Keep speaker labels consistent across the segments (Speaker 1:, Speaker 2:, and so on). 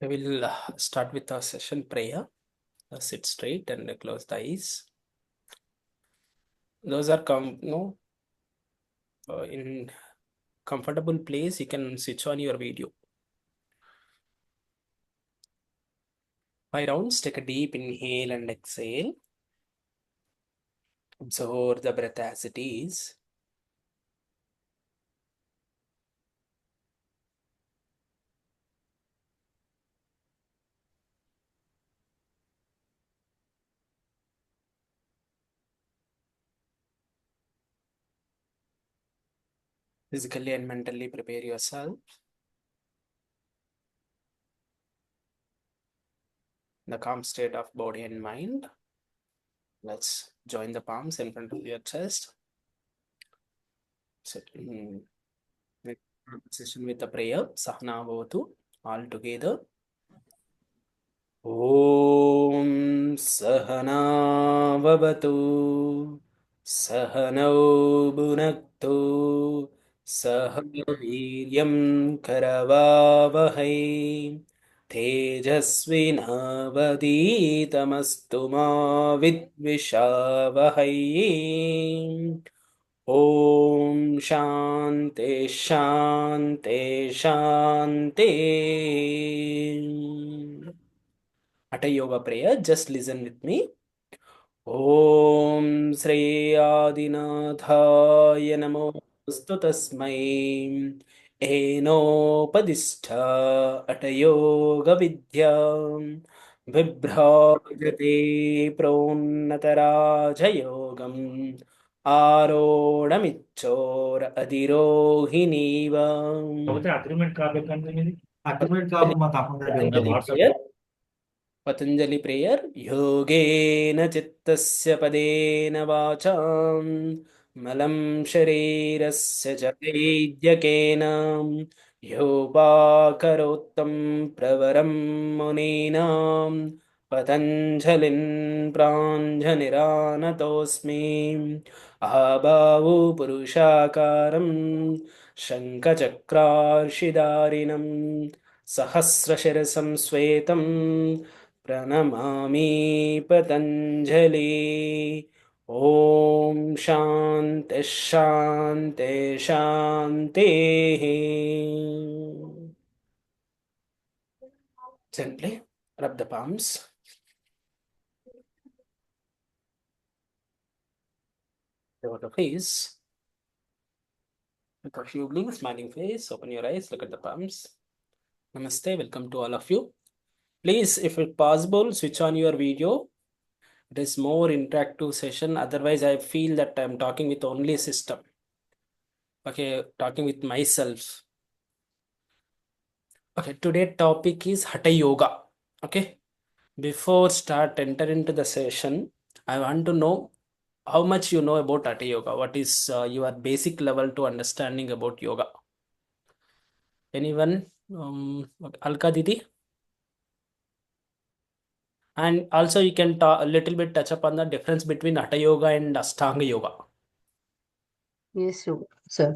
Speaker 1: I will start with our session prayer. Sit straight and close the eyes. Those are in comfortable place. You can switch on your video. 5 rounds. Take a deep inhale and exhale. Absorb the breath as it is. Physically and mentally prepare yourself. The calm state of body and mind. Let's join the palms in front of your chest. Sit in session with the prayer. Sahana Bhavatu. All together. ॐ सहनाववतु सहनौ भुनक्तु सह वीर्यं करवावहै तेजस्विनावधीतमस्तु मा विद्विषावहै ॐ शान्ति शान्ति शान्ति Hatha Yoga prayer. Just listen with me. Om Sri Adinathaya Namostu Tasmai Enopadishtha Hatha Yoga Vidyam Vibhrajate Pronataraja Yogam Arodhamichor Adirohinivam
Speaker 2: agreement WhatsApp.
Speaker 1: Patanjali prayer. Yogena chittasya padena vacham malam sharirasya cha vaidyakena yopakarottam pravaram muninam Patanjalin pranjaniranatosmi Abhavu purushakaram Shankachakrarshidharinam Sahasrashirasam Svetam Pranamami Patanjali. Om Shanti Shanti Shanti. Gently rub the palms. Over the face. With a few blinks, smiling face. Open your eyes. Look at the palms. Namaste. Welcome to all of you. Please, if it's possible, switch on your video. It is more interactive session. Otherwise, I feel that I'm talking with only system. Okay, talking with myself. Okay, today topic is Hatha Yoga. Okay, before enter into the session, I want to know how much you know about Hatha Yoga. What is your basic level to understanding about yoga? Anyone? Alka Didi? And also you can talk a little bit touch upon the difference between Hatha Yoga and Ashtanga Yoga.
Speaker 3: Yes, sir.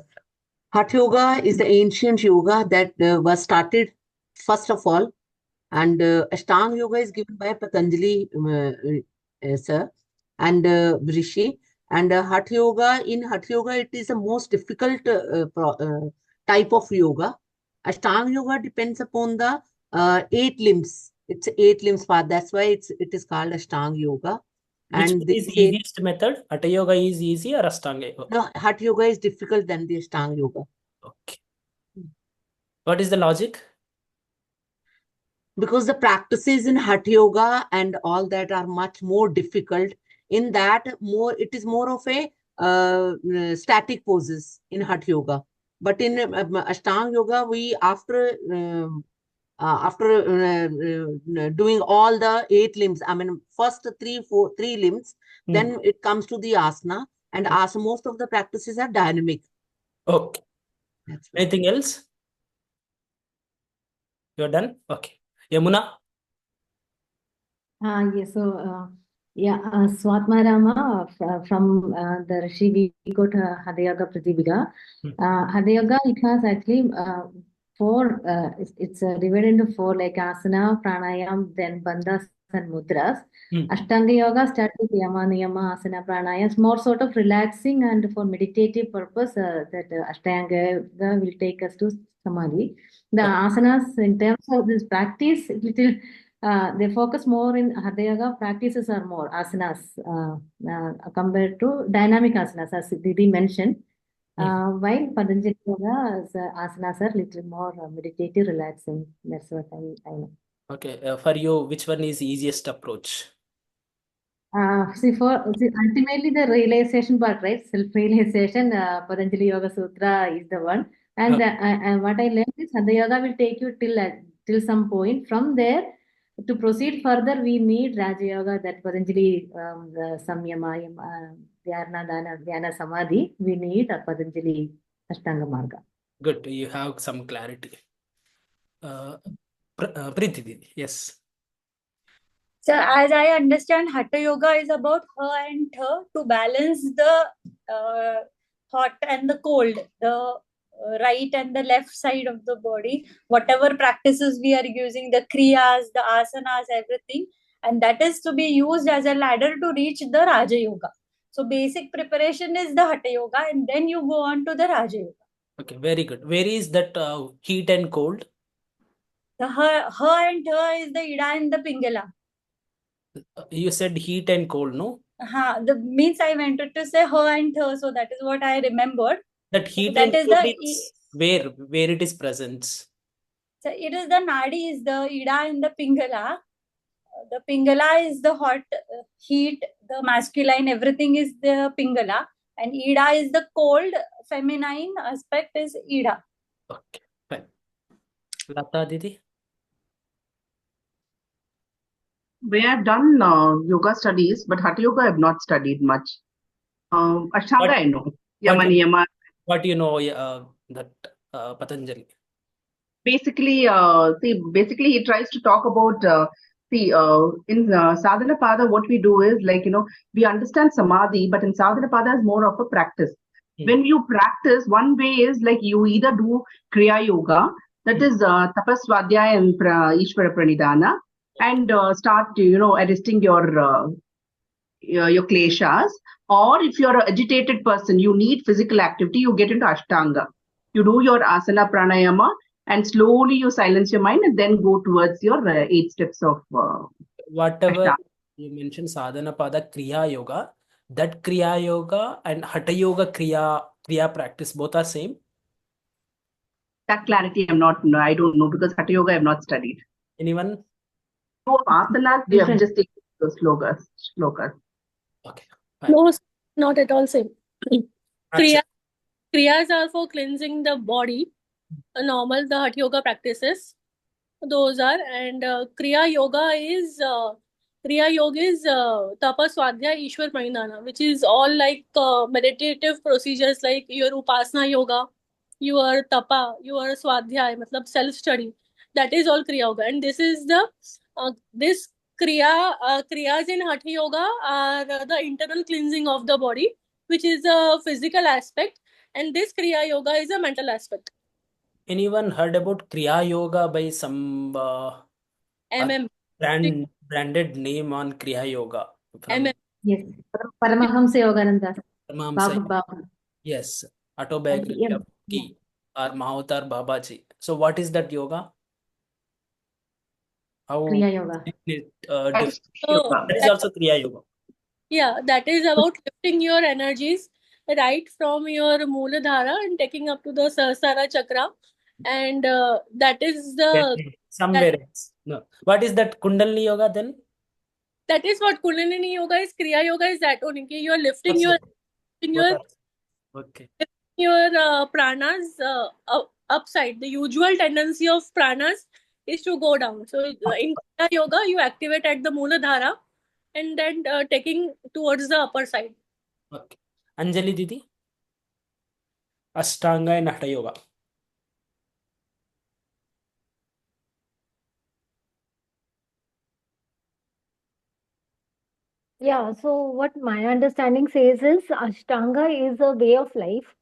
Speaker 3: Hatha Yoga is the ancient yoga that was started first of all, and Ashtanga Yoga is given by Patanjali, sir, and Rishi. And Hatha Yoga, in Hatha Yoga, it is the most difficult type of yoga. Ashtanga Yoga depends upon the 8 limbs. It's 8 limbs path. That's why it is called Ashtanga Yoga.
Speaker 1: Which
Speaker 3: And
Speaker 1: is the easiest method? Hatha Yoga is easy or Ashtanga Yoga?
Speaker 3: No, Hatha Yoga is difficult than the Ashtanga Yoga.
Speaker 1: Okay. What is the logic?
Speaker 3: Because the practices in Hatha Yoga and all that are much more difficult. In that, it is more of a static poses in Hatha Yoga. But in Ashtanga Yoga, we after doing all the 8 limbs, I mean, first 3 limbs, then it comes to the asana, and asana, most of the practices are dynamic.
Speaker 1: Okay. Anything else? You're done? Okay. Yamuna?
Speaker 4: Yes, so Swatma Rama from the Rishi, we got Hatha Yoga Pratibhida. Hatha Yoga, it has actually it's divided into four, like asana, pranayam, then bandhas and mudras.
Speaker 1: Hmm.
Speaker 4: Ashtanga Yoga starts with yama, niyama, asana, pranayam. It's more sort of relaxing and for meditative purpose that Ashtanga Yoga will take us to Samadhi. The asanas, in terms of this practice, little they focus more in Hatha Yoga. Practices are more asanas compared to dynamic asanas, as Didi mentioned. While Patanjali Yoga asanas are little more meditative, relaxing. That's what I know.
Speaker 1: Okay, for you, which one is easiest approach?
Speaker 4: Ultimately the realization part, right? Self-realization, Patanjali Yoga Sutra is the one. And what I learned is Hatha Yoga will take you till some point. From there, to proceed further, we need Raja Yoga, that Patanjali, the Samyama, Dhyana, Dana, Dhyana, Samadhi. We need a Patanjali Ashtanga Marga.
Speaker 1: Good, you have some clarity. Preeti Didi, yes.
Speaker 2: So, as I understand, Hatha Yoga is about her and her to balance the hot and the cold, the right and the left side of the body. Whatever practices we are using, the kriyas, the asanas, everything, and that is to be used as a ladder to reach the Raja Yoga. So, basic preparation is the Hatha Yoga, and then you go on to the Raja Yoga.
Speaker 1: Okay, very good. Where is that heat and cold?
Speaker 2: The her and her is the Ida and the Pingala.
Speaker 1: You said heat and cold, no?
Speaker 2: The means I wanted to say her and her, so that is what I remembered.
Speaker 1: That heat
Speaker 2: That
Speaker 1: and
Speaker 2: is
Speaker 1: cold
Speaker 2: the
Speaker 1: is where it is present.
Speaker 2: so it is the nadi is the ida and the pingala. The pingala is the hot heat, the masculine, everything is the pingala, and ida is the cold, feminine aspect is ida.
Speaker 1: Okay, fine. Lata Didi?
Speaker 3: We have done yoga studies, but Hatha Yoga I have not studied much. Ashtanga
Speaker 1: What,
Speaker 3: I know.
Speaker 1: what,
Speaker 3: Yama,
Speaker 1: you,
Speaker 3: Niyama.
Speaker 1: what you know that Patanjali?
Speaker 3: Basically, basically he tries to talk about, in Sadhana Pada, what we do is like, we understand Samadhi, but in Sadhana Pada is more of a practice. When you practice, one way is like you either do Kriya Yoga, that is Tapas Swadhyaya and Ishvara Pranidhana, and start, arresting your kleshas, or if you're an agitated person, you need physical activity, you get into Ashtanga. You do your asana pranayama and slowly you silence your mind and then go towards your 8 steps of
Speaker 1: Whatever
Speaker 3: Ashtanga.
Speaker 1: you mentioned, sadhana pada kriya yoga, that kriya yoga and hatha yoga kriya practice both are same.
Speaker 3: That clarity I don't know, because Hatha Yoga I have not studied.
Speaker 1: Anyone?
Speaker 3: So asanas, we have just taken those slokas.
Speaker 1: Okay, fine.
Speaker 5: No, not at all same.
Speaker 1: That's
Speaker 5: Kriyas are for cleansing the body. Normal, the Hatha Yoga practices. Those are, and Kriya Yoga is Tapa Swadhyaya Ishwar Pranidhana, which is all like meditative procedures like your Upasana Yoga, your Tapa, your Swadhyaya, matlab self-study. That is all Kriya Yoga. And this is this Kriyas in Hatha Yoga are the internal cleansing of the body, which is a physical aspect. And this Kriya Yoga is a mental aspect.
Speaker 1: Anyone heard about Kriya Yoga by some
Speaker 5: MM.
Speaker 1: branded name on Kriya Yoga from
Speaker 5: MM.
Speaker 4: Yes, Paramahamsa Yogananda.
Speaker 1: Paramahamsa?
Speaker 4: Babu.
Speaker 1: Yes, autobiography of Ki or Mahavatar Babaji. So what is that yoga? How
Speaker 4: Kriya Yoga.
Speaker 1: different?
Speaker 5: So
Speaker 1: That is also Kriya Yoga.
Speaker 5: yeah, that is about lifting your energies right from your Mooladhara and taking up to the Sahasrara chakra, and that is
Speaker 1: Somewhere else. No. What is that Kundalini Yoga then?
Speaker 5: that is what Kundalini Yoga is. Kriya Yoga is that only. You are lifting
Speaker 1: Okay.
Speaker 5: your pranas upside. The usual tendency of pranas is to go down. So in Kriya Yoga, you activate at the Mooladhara and then taking towards the upper side.
Speaker 1: Okay. Anjali Didi? Ashtanga and Hatha Yoga.
Speaker 6: Yeah, so what my understanding says is Ashtanga is a way of life.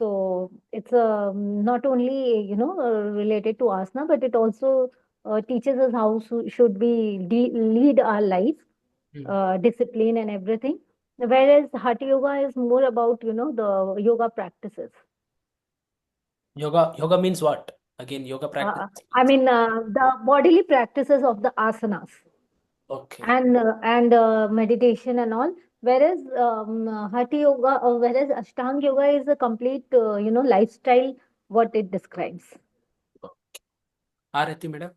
Speaker 6: So it's not only, related to asana, but it also teaches us how should we lead our life, discipline and everything. Whereas Hatha Yoga is more about, the yoga practices.
Speaker 1: Yoga means what? Again, yoga practice.
Speaker 6: I mean, the bodily practices of the asanas
Speaker 1: Okay.
Speaker 6: and meditation and all. Whereas Hatha Yoga, whereas Ashtanga Yoga is a complete, lifestyle, what it describes.
Speaker 1: Arati, madam,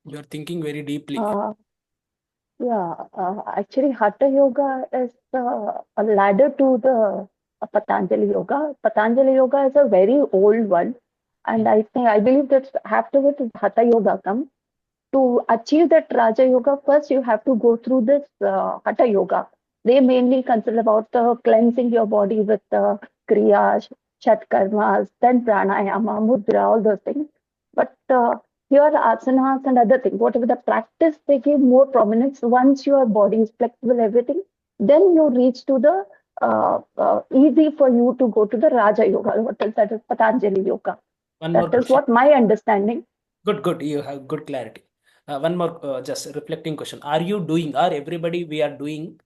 Speaker 1: you are thinking very deeply.
Speaker 7: Actually, Hatha Yoga is a ladder to the Patanjali Yoga. Patanjali Yoga is a very old one, and I believe that afterwards Hatha Yoga comes. To achieve that Raja Yoga, first you have to go through this Hatha Yoga. They mainly consider about cleansing your body with Kriyas, Shat Karmas, then Pranayama, Mudra, all those things. But here asanas and other things, whatever the practice, they give more prominence. Once your body is flexible, everything, then you reach to the easy for you to go to the Raja Yoga, that is Patanjali Yoga.
Speaker 1: One more
Speaker 7: That is
Speaker 1: question.
Speaker 7: what my understanding.
Speaker 1: Good. You have good clarity. One more just reflecting question. Are you doing, or everybody we are doing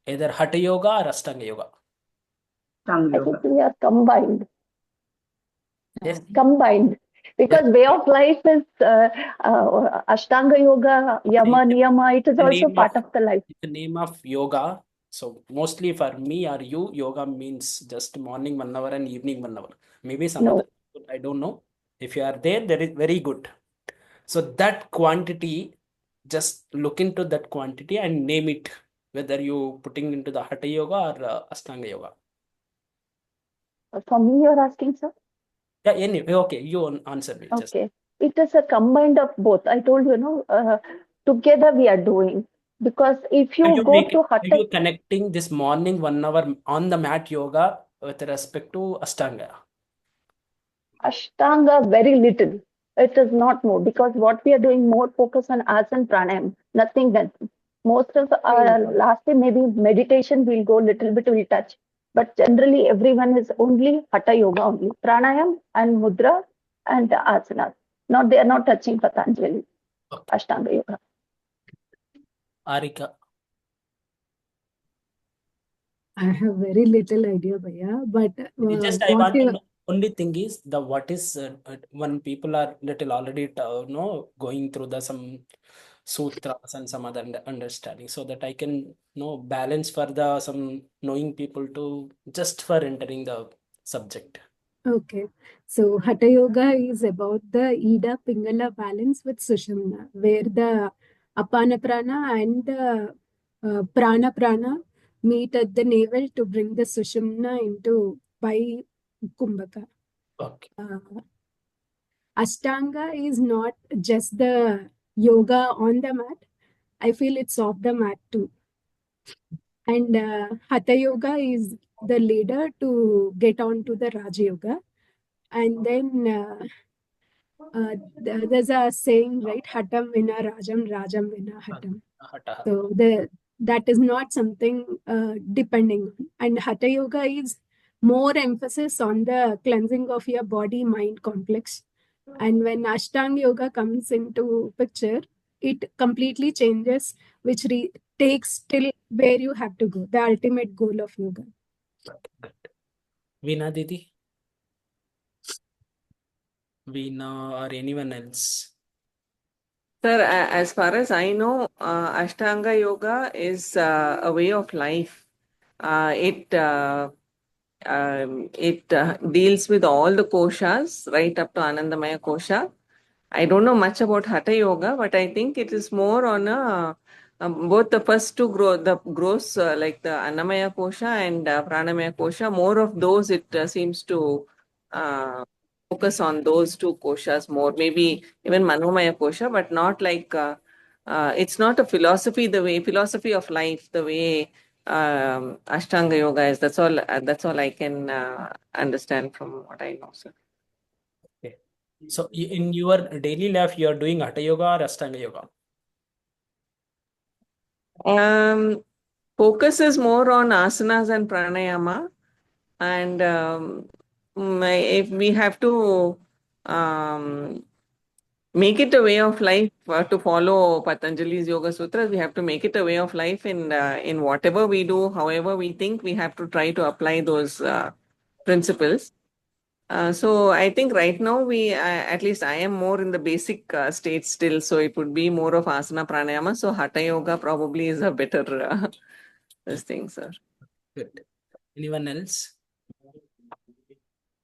Speaker 1: either Hatha Yoga or Ashtanga Yoga?
Speaker 7: I think we are combined.
Speaker 1: Yes.
Speaker 7: Combined. Because way of life is Ashtanga Yoga, Yama, Niyama, it is
Speaker 1: The
Speaker 7: also
Speaker 1: name
Speaker 7: part
Speaker 1: of
Speaker 7: of the life.
Speaker 1: the name of yoga. So mostly for me or you, yoga means just morning 1 hour and evening 1 hour. Maybe some
Speaker 7: No.
Speaker 1: other people, I don't know. If you are there, that is very good. So that quantity, just look into that quantity and name it, whether you putting into the Hatha Yoga or Ashtanga Yoga.
Speaker 7: For me, you're asking, sir?
Speaker 1: Yeah, anyway, okay, you answer me. Just
Speaker 7: Okay. It is a combined of both. I told you, together we are doing. Because if
Speaker 1: are
Speaker 7: you
Speaker 1: you
Speaker 7: go
Speaker 1: making,
Speaker 7: to
Speaker 1: are
Speaker 7: Hatha,
Speaker 1: you connecting this morning 1 hour on the mat yoga with respect to Ashtanga?
Speaker 7: Ashtanga, very little. It is not more because what we are doing more focus on asana pranayam, nothing else. Most of our lastly maybe meditation we'll go little bit we'll touch, but generally everyone is only hatha yoga only pranayam and mudra and asana. Not they are not touching Patanjali
Speaker 1: Okay.
Speaker 7: Ashtanga Yoga.
Speaker 1: Arika.
Speaker 8: I have very little idea, Bhaiya, but
Speaker 1: Just I want to know, only thing is the what is when people are little already going through the some sutras and some other understanding, so that I can balance for the some knowing people to just for entering the subject.
Speaker 8: Okay, so Hatha Yoga is about the Ida Pingala balance with Sushumna, where the Apana Prana and the Prana Prana meet at the navel to bring the Sushumna into by Kumbhaka.
Speaker 1: Okay.
Speaker 8: Ashtanga is not just the yoga on the mat. I feel it's off the mat too. And Hatha Yoga is the leader to get on to the Raja Yoga. And then there's a saying, right? Hatam vina Rajam, Rajam vina Hatam.
Speaker 1: Hatha.
Speaker 8: So that is not something depending on. And Hatha Yoga is more emphasis on the cleansing of your body mind complex. And when Ashtanga Yoga comes into picture, it completely changes, which takes till where you have to go, the ultimate goal of yoga.
Speaker 1: Good. Veena Didi? Veena or anyone else?
Speaker 9: Sir, as far as I know, Ashtanga Yoga is a way of life. It deals with all the koshas, right up to Anandamaya Kosha. I don't know much about Hatha Yoga, but I think it is more on both the first two grows like the Annamaya Kosha and Pranamaya Kosha. More of those it seems to focus on those two koshas more. Maybe even Manomaya Kosha, but not like it's not a philosophy of life the way Ashtanga Yoga is. That's all I can understand from what I know, sir.
Speaker 1: Okay. So in your daily life, you are doing Hatha Yoga or Ashtanga Yoga?
Speaker 9: Focus is more on asanas and pranayama. And if we have to make it a way of life to follow Patanjali's Yoga Sutras, we have to make it a way of life in whatever we do, however we think, we have to try to apply those principles. So I think right now at least I am more in the basic state still. So it would be more of asana pranayama. So Hatha Yoga probably is a better this thing, sir.
Speaker 1: Good. Anyone else?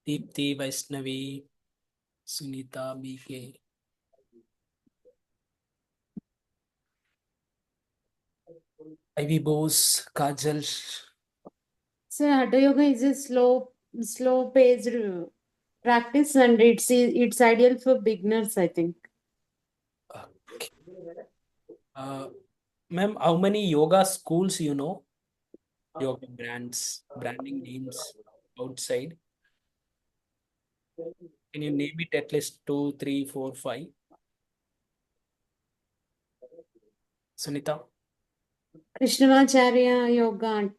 Speaker 1: Deepthi, Vaishnavi, Sunita, BK. Ivy Bose, Kajal.
Speaker 4: So Hatha Yoga is a slow paced practice, and it's ideal for beginners, I think.
Speaker 1: Okay. Ma'am, how many yoga schools you know? Yoga brands, branding names outside. Can you name it at least 2, 3, 4, 5? Sunita?
Speaker 4: Krishnamacharya Yoga,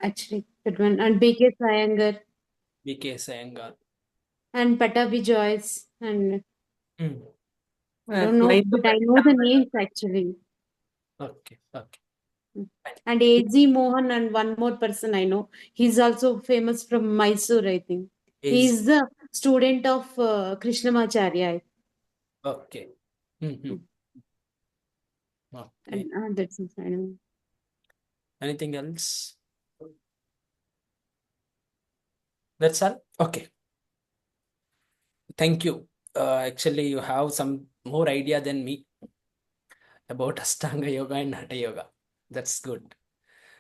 Speaker 4: actually, that one, and BK Sayangar,
Speaker 1: BK Sayangar.
Speaker 4: and Patabi Joyce, and I don't know,
Speaker 9: Might be
Speaker 4: but I know the names actually.
Speaker 1: Okay, okay.
Speaker 4: And A.G. Mohan, and one more person I know. He's also famous from Mysore, I think. He's the student of Krishnamacharya.
Speaker 1: Okay. Okay.
Speaker 4: And that's it. I know.
Speaker 1: Anything else? That's all? Okay. Thank you. Actually, you have some more idea than me about Ashtanga Yoga and Hatha Yoga. That's good.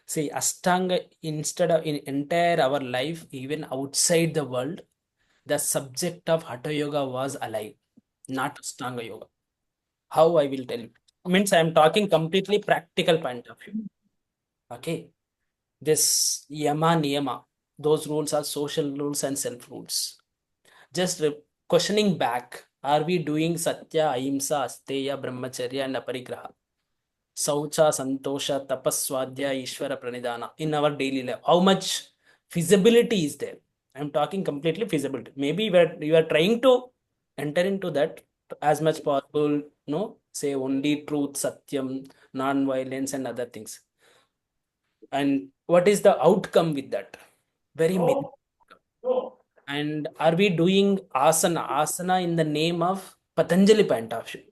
Speaker 1: See, Ashtanga, instead of in entire our life, even outside the world, the subject of Hatha Yoga was alive, not Ashtanga Yoga. How I will tell you. Means I am talking completely practical point of view. Okay. This Yama Niyama, those rules are social rules and self rules. Just questioning back, are we doing Satya, Ahimsa, Asteya, Brahmacharya, and Aparigraha? Saucha, Santosha, Tapaswadhya, Ishvara, Pranidhana in our daily life. How much feasibility is there? I'm talking completely feasibility. Maybe you are trying to enter into that as much possible, no? Say only truth, Satyam, non-violence, and other things. And what is the outcome with that? Very minimal. And are we doing asana in the name of Patanjali point of view?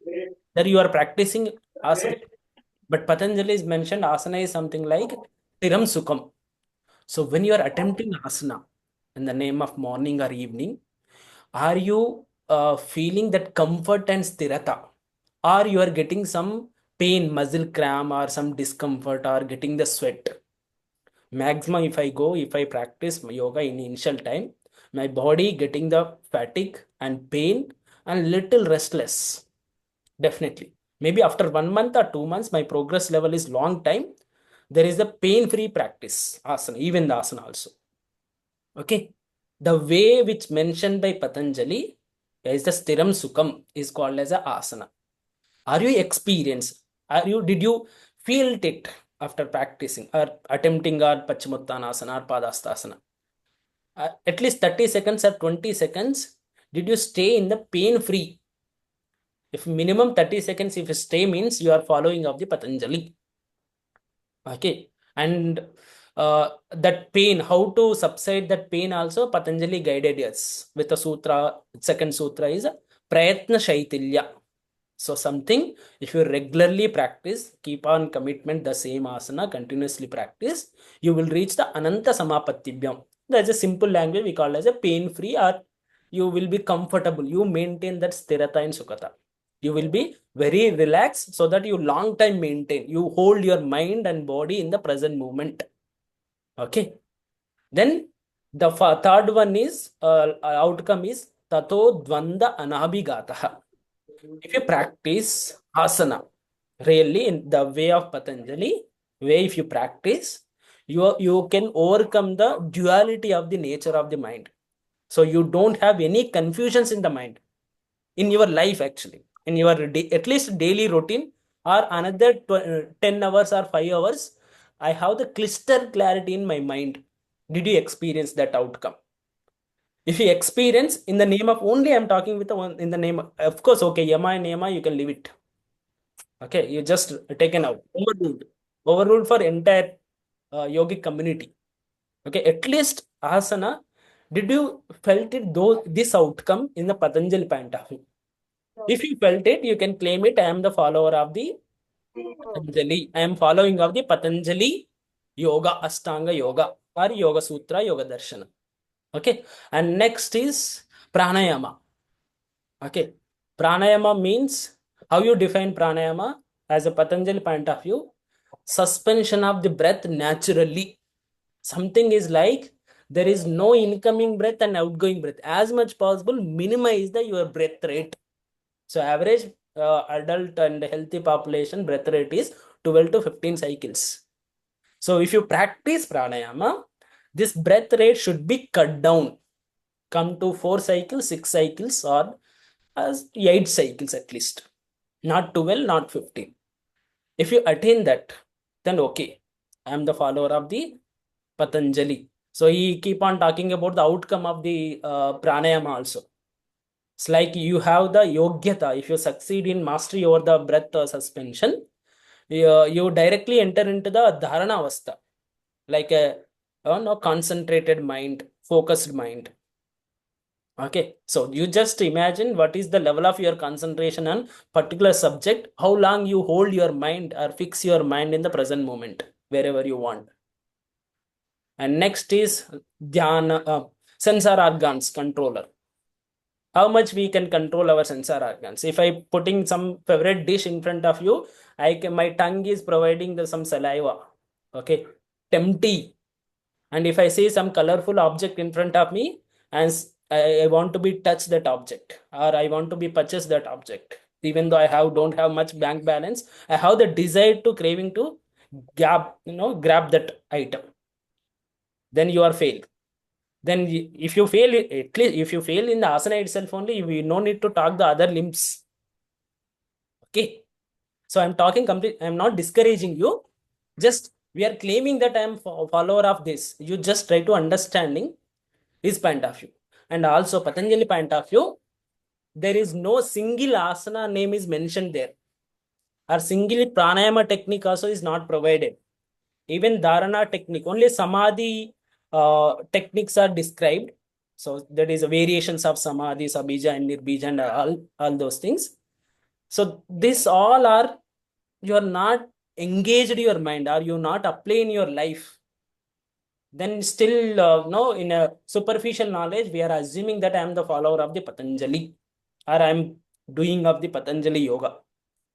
Speaker 1: There you are practicing asana, but Patanjali is mentioned asana is something like Tiram Sukham. So when you are attempting asana in the name of morning or evening, are you feeling that comfort and sthirata? Or you are getting some pain, muscle cramp, or some discomfort, or getting the sweat? Maximum if I practice yoga in initial time, my body getting the fatigue and pain and little restless. Definitely. Maybe after 1 month or 2 months, my progress level is long time. There is a pain-free practice, asana, even the asana also. Okay. The way which mentioned by Patanjali is the stiram sukham is called as a asana. Are you experienced? Did you feel it after practicing or attempting our Paschimottanasana or Padastasana? At least 30 seconds or 20 seconds, did you stay in the pain free? If minimum 30 seconds, if you stay means you are following of the Patanjali. Okay. And that pain, how to subside that pain also, Patanjali guided us with the sutra. Second sutra is Prayatna Shaitilya. So something, if you regularly practice, keep on commitment, the same asana, continuously practice, you will reach the Ananta Samapatibhyam. That's a simple language we call as a pain-free, or you will be comfortable. You maintain that sthirata and sukhata. You will be very relaxed so that you long time maintain. You hold your mind and body in the present moment. Okay. Then the third one is, outcome is Tato Dvanda Anabhigataha. If you practice asana really in the way of Patanjali, way if you practice, you can overcome the duality of the nature of the mind. So you don't have any confusions in the mind, in your life actually, in your at least daily routine or another 10 hours or 5 hours, I have the crystal clarity in my mind. Did you experience that outcome? If you experience in the name of only, I'm talking with the one in the name of course, okay, yama and yama, you can leave it. Okay, you just taken out, overruled for entire yogic community. Okay, at least asana, did you felt it though this outcome in the Patanjali point of view? If you felt it, you can claim it. I am the follower of the Patanjali. I am following of the Patanjali Yoga, Ashtanga Yoga, or Yoga Sutra, Yoga Darshana. Okay, and next is pranayama. Okay, pranayama means how you define pranayama as a Patanjali point of view, suspension of the breath naturally. Something is like there is no incoming breath and outgoing breath. As much possible, minimize the your breath rate. So average adult and healthy population breath rate is 12 to 15 cycles. So if you practice pranayama, this breath rate should be cut down, come to 4 cycles, 6 cycles, or as 8 cycles at least, not 12, not 15. If you attain that, then okay, I am the follower of the Patanjali. So he keep on talking about the outcome of the pranayama also. It's like you have the yogyata. If you succeed in mastery over the breath suspension, you directly enter into the dharana avastha, like a no, concentrated mind, focused mind. Okay, so you just imagine what is the level of your concentration on particular subject, how long you hold your mind or fix your mind in the present moment, wherever you want. And next is dhyana, sensor organs controller. How much we can control our sensor organs. If I putting some favorite dish in front of you, my tongue is providing some saliva. Okay, tempty. And if I see some colorful object in front of me, and I want to be touch that object, or I want to be purchase that object, even though don't have much bank balance, I have the desire to craving to grab that item. Then you are failed. Then if you fail, at least if you fail in the asana itself only, we no need to talk the other limbs. Okay. So I'm talking complete, I'm not discouraging you. Just we are claiming that I am follower of this. You just try to understanding his point of view. And also Patanjali point of view, there is no single asana name is mentioned there. Or single pranayama technique also is not provided. Even dharana technique, only samadhi techniques are described. So that is variations of samadhi, sabija and nirbija and all those things. So this all are, you are not engaged your mind, or you not apply in your life. Then still no, in a superficial knowledge, we are assuming that I am the follower of the Patanjali, or I am doing of the Patanjali Yoga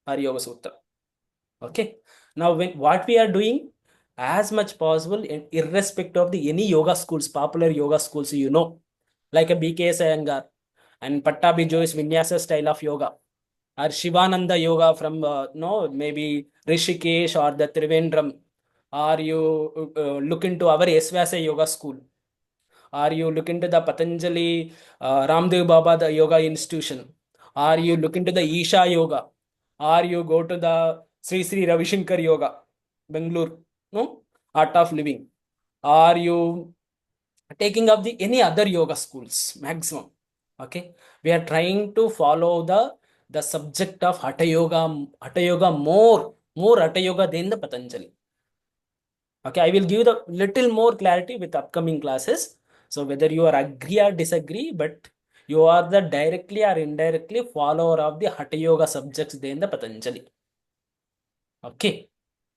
Speaker 1: or Yoga Sutra. Okay. Now what we are doing, as much possible, irrespective of the any yoga schools, popular yoga schools, like a BKS Iyengar and Pattabhi Jois Vinyasa style of yoga, or Shivananda Yoga from maybe Rishikesh or the Trivandrum, or you look into our Yesvyasa Yoga School, or you look into the Patanjali Ramdev Baba the Yoga Institution, or you look into the Isha Yoga, or you go to the Sri Sri Ravi Shankar Yoga, Bangalore, no, Art of Living, or you taking up the any other yoga schools maximum. Okay, we are trying to follow the subject of Hatha Yoga more Hatha Yoga than the Patanjali. Okay, I will give the little more clarity with upcoming classes. So whether you are agree or disagree, but you are the directly or indirectly follower of the Hatha Yoga subjects than the Patanjali. Okay,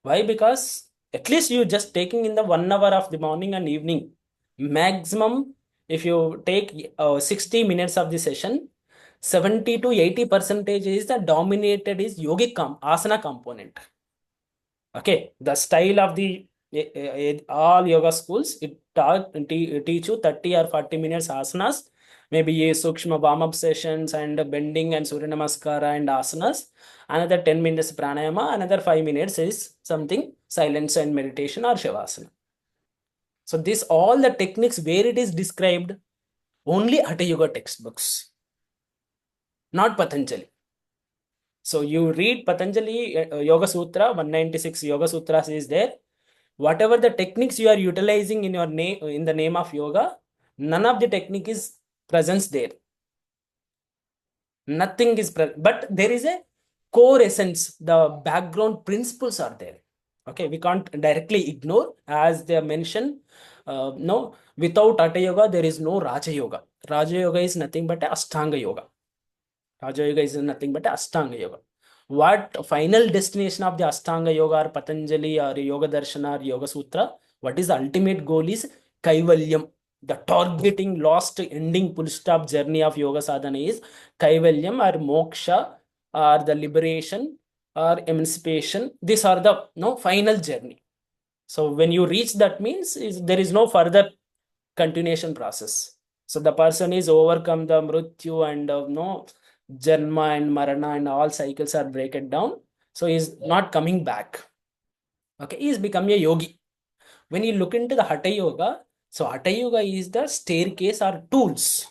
Speaker 1: why? Because at least you just taking in the 1 hour of the morning and evening maximum. If you take 60 minutes of the session, 70 to 80% is the dominated is yogic asana component. Okay, the style of the all yoga schools, it teach you 30 or 40 minutes asanas, maybe a sukshma warm up sessions and bending and surya namaskara and asanas. Another 10 minutes pranayama, another 5 minutes is something silence and meditation or shavasana. So this all the techniques where it is described only Hatha Yoga textbooks, not Patanjali. So you read Patanjali Yoga Sutra, 196 Yoga Sutras is there. whatever the techniques you are utilizing in your name, in the name of yoga, none of the technique is presence there. Nothing is present, but there is a core essence. The background principles are there. Okay, we can't directly ignore, as they mentioned. No, without Hatha Yoga, there is no Raja Yoga. Raja Yoga is nothing but Ashtanga Yoga. Raja Yoga is nothing but Ashtanga Yoga. What final destination of the Ashtanga Yoga or Patanjali or Yoga Darshana or Yoga Sutra? What is the ultimate goal is Kaivalyam. The targeting, lost, ending, full stop journey of Yoga Sadhana is Kaivalyam or Moksha or the liberation or emancipation. These are the final journey. So when you reach that means there is no further continuation process. So the person is overcome the mrityu and janma and marana and all cycles are breaking down. So he's not coming back. Okay, he's become a yogi. When you look into the Hatha Yoga, so Hatha Yoga is the staircase or tools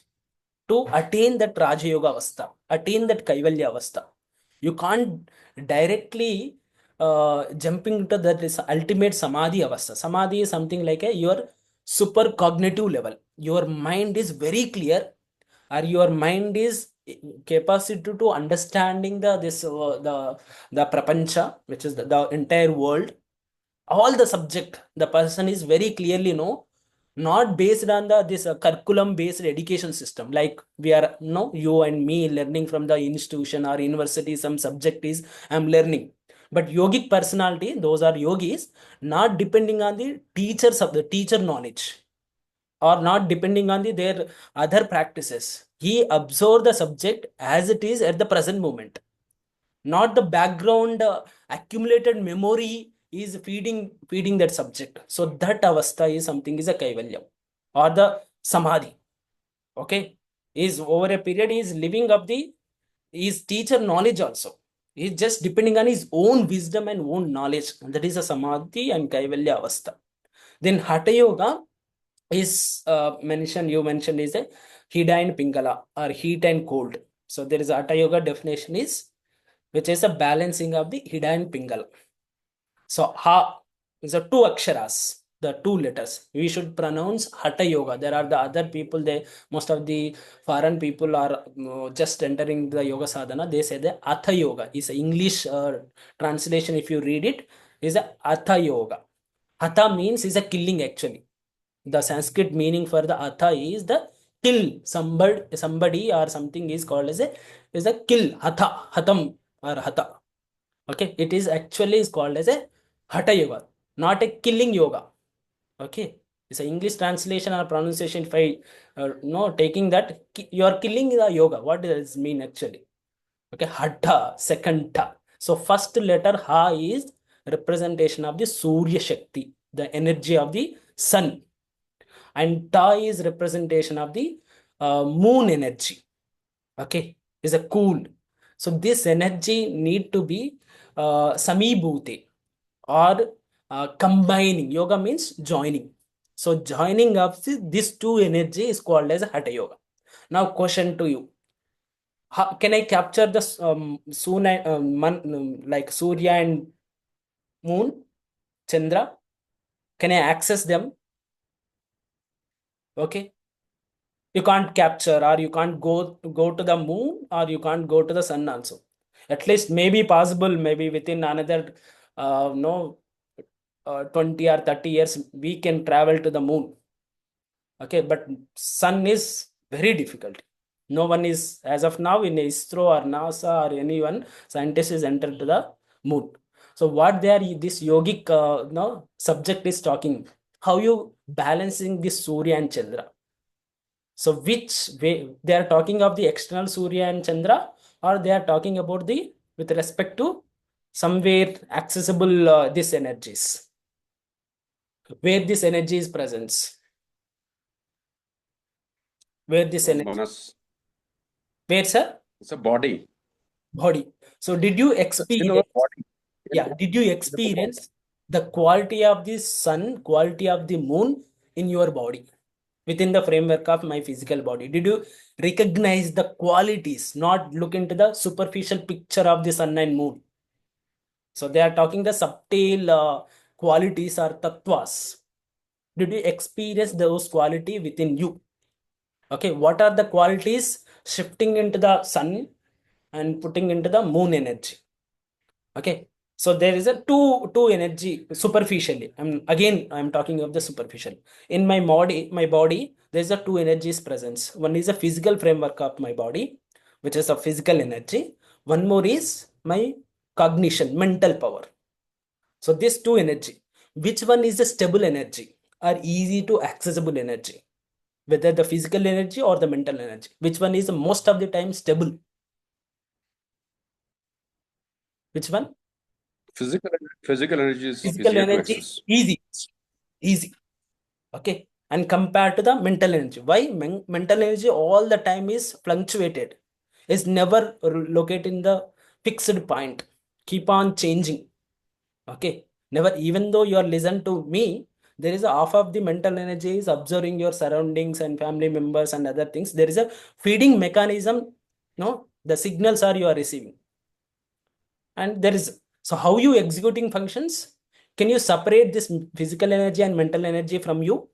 Speaker 1: to attain that Raja Yoga Avastha, attain that Kaivalya Avastha. You can't directly jumping into that is ultimate Samadhi Avastha. Samadhi is something like your super cognitive level. Your mind is very clear, or your mind is capacity to understanding the prapancha, which is the entire world, all the subject. The person is very clearly not based on this curriculum based education system, like we are you and me learning from the institution or university. Some subject is I'm learning, but yogic personality, those are yogis, not depending on the teachers of the teacher knowledge, or not depending on their other practices. He absorb the subject as it is at the present moment, not the background accumulated memory is feeding that subject. So that avastha is something is a kaivalya or the samadhi. Okay, is over a period he is living up the his teacher knowledge also. He's just depending on his own wisdom and own knowledge. That is a samadhi and kaivalya avastha. Then hatha yoga is mentioned, you mentioned, is a hida and pingala or heat and cold. So there is a hatha yoga definition is which is a balancing of the hida and pingala. So ha is a two aksharas, the two letters. We should pronounce hatha yoga. There are the other people, they most of the foreign people are just entering the yoga sadhana. They say the hatha yoga is a English translation. If you read it, is a hatha yoga. Hatha means is a killing actually. The Sanskrit meaning for the atha is the kill somebody or something is called as a kill. Hatha, hatam or hatha. Okay, it is actually is called as a hatha yoga, not a killing yoga. Okay, it's an English translation or pronunciation. If I taking that, you are killing the yoga. What does it mean actually? Okay, hatha, second tha. So first letter ha is representation of the Surya Shakti, the energy of the sun, and ta is representation of the moon energy. Okay, is a cool. So this energy need to be samibhute or combining. Yoga means joining. So joining of these two energy is called as hatha yoga. Now question to you: can I capture the sun and like Surya and moon, Chandra? Can I access them? Okay, you can't capture, or you can't go to the moon, or you can't go to the sun also. At least maybe possible, maybe within another no 20 or 30 years we can travel to the moon. Okay, but sun is very difficult. No one is, as of now, in ISRO or NASA or anyone scientist is entered to the moon. So what they are, this yogic subject is talking, how you balancing this Surya and Chandra. So which way they are talking of the external Surya and Chandra, or they are talking about the with respect to somewhere accessible these energies, where this energy is present, where this energy,
Speaker 10: Manas,
Speaker 1: where sir?
Speaker 10: it's a body.
Speaker 1: Body. So did you
Speaker 10: It's in our
Speaker 1: experience?
Speaker 10: body.
Speaker 1: Yeah, did you
Speaker 10: It's in our body.
Speaker 1: experience the quality of the sun, quality of the moon in your body? Within the framework of my physical body, did you recognize the qualities, not look into the superficial picture of the sun and moon? So they are talking the subtle qualities or tattvas? Did you experience those quality within you? Okay, what are the qualities shifting into the sun and putting into the moon energy? Okay, so there is a two energy superficially. I'm talking of the superficial. In my body, there's a two energies presence. One is a physical framework of my body, which is a physical energy. One more is my cognition, mental power. So this two energy, which one is a stable energy or easy to accessible energy? Whether the physical energy or the mental energy, which one is most of the time stable? Which one?
Speaker 10: Physical energy is
Speaker 1: Physical
Speaker 10: easier to
Speaker 1: energy
Speaker 10: access.
Speaker 1: easy. Okay, and compared to the mental energy, why mental energy all the time is fluctuated, is never located in the fixed point, keep on changing. Okay, never, even though you are listen to me, there is a half of the mental energy is observing your surroundings and family members and other things. There is a feeding mechanism, no, the signals are you are receiving, and there is, so how you executing functions? Can you separate this physical energy and mental energy from you?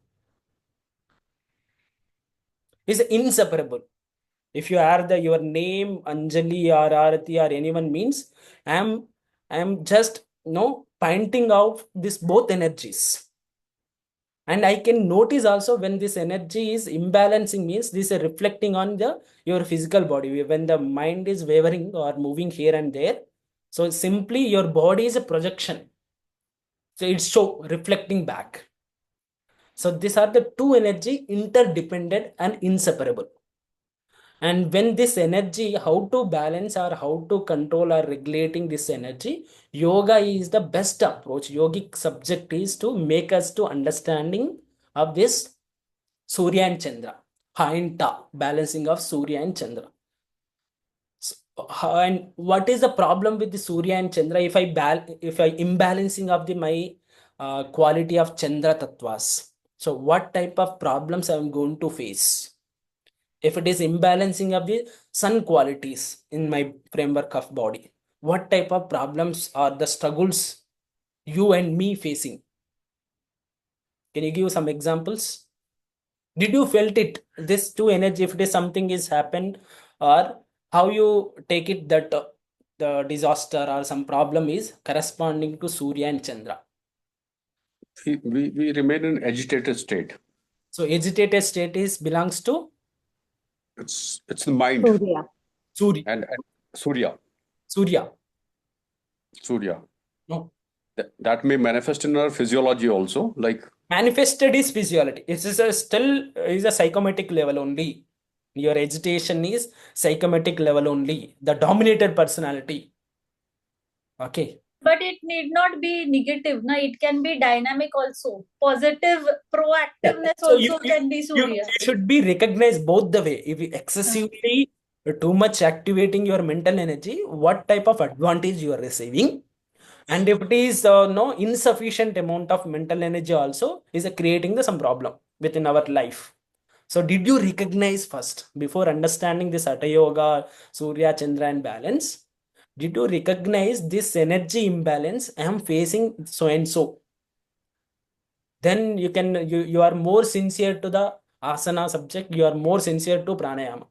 Speaker 1: Is inseparable. If you add your name Anjali or Arati or anyone means, I'm just pointing out this both energies. And I can notice also when this energy is imbalancing means this is reflecting on your physical body. When the mind is wavering or moving here and there, so simply your body is a projection. So it's reflecting back. So these are the two energy interdependent and inseparable. And when this energy, how to balance or how to control or regulating this energy, yoga is the best approach. Yogic subject is to make us to understanding of this Surya and Chandra, Ha and Ta, balancing of Surya and Chandra. So, and what is the problem with the Surya and Chandra? If I imbalancing of my quality of Chandra tattvas, so what type of problems I'm going to face? If it is imbalancing of the sun qualities in my framework of body, what type of problems are the struggles you and me facing? Can you give some examples? Did you felt it, this two energy, if it is something is happened, or how you take it that the disaster or some problem is corresponding to Surya and Chandra?
Speaker 10: We remain in agitated state.
Speaker 1: So agitated state is belongs to
Speaker 10: It's the mind.
Speaker 6: Surya.
Speaker 1: Surya.
Speaker 10: And Surya.
Speaker 1: Surya. No.
Speaker 10: That may manifest in our physiology also, like
Speaker 1: Manifested is physiology. It is still is a psychometric level only. Your agitation is psychometric level only. The dominated personality. Okay.
Speaker 2: But it need not be negative. No, it can be dynamic also. Positive proactiveness
Speaker 1: So
Speaker 2: also can be Surya.
Speaker 1: you should be recognized both the way. If you excessively too much activating your mental energy, what type of advantage you are receiving? And if it is no insufficient amount of mental energy also is creating some problem within our life. So did you recognize first before understanding this Hatha Yoga, Surya, Chandra and balance? Did you recognize this energy imbalance I am facing so and so? Then you are more sincere to the asana subject, you are more sincere to pranayama.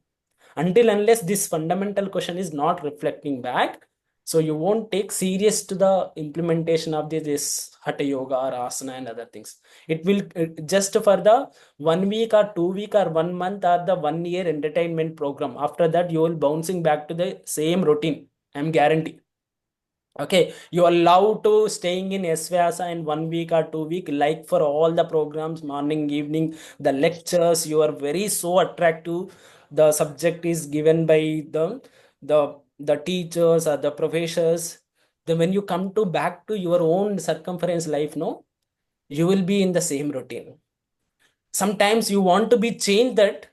Speaker 1: Until unless this fundamental question is not reflecting back, so you won't take serious to the implementation of this Hatha Yoga or asana and other things. It will just for the 1 week or 2 week or 1 month or the 1 year entertainment program. After that, you will bouncing back to the same routine. I'm guarantee. Okay, you are allowed to staying in Svasa in 1 week or 2 week, like for all the programs, morning, evening, the lectures, you are very so attractive. The subject is given by the teachers or the professors. Then when you come to back to your own circumference life, no, you will be in the same routine. Sometimes you want to be changed that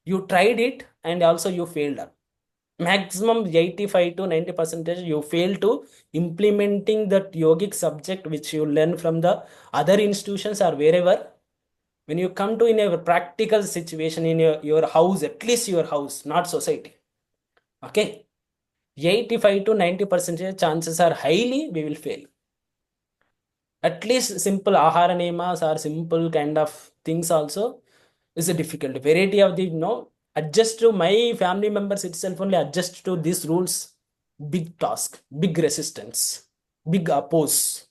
Speaker 1: you tried it and also you failed up. Maximum 85 to 90% you fail to implementing that yogic subject which you learn from the other institutions or wherever. When you come to in a practical situation in your house, at least your house, not society. Okay. 85 to 90% chances are highly we will fail. At least simple ahara nemas or simple kind of things also is a difficult. Variety of the, adjust to my family members itself only adjust to these rules. Big task, big resistance, big oppose.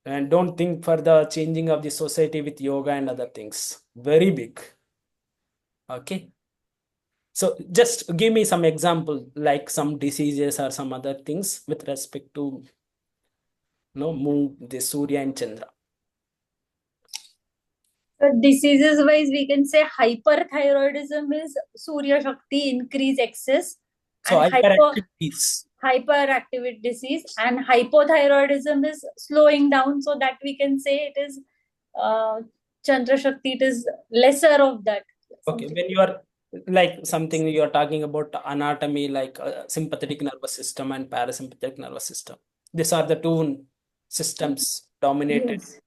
Speaker 1: And don't think for the changing of the society with yoga and other things. Very big. Okay. So just give me some example, like some diseases or some other things with respect to move the Surya and Chandra.
Speaker 2: So diseases wise, we can say hyperthyroidism is Surya Shakti increase excess,
Speaker 1: So
Speaker 2: and
Speaker 1: hyperactivities.
Speaker 2: hyperactivity disease, and hypothyroidism is slowing down, so that we can say it is Chandra Shakti, it is lesser of that.
Speaker 1: Okay, when you are like something you are talking about anatomy, like sympathetic nervous system and parasympathetic nervous system. These are the two systems dominated,
Speaker 2: Yes.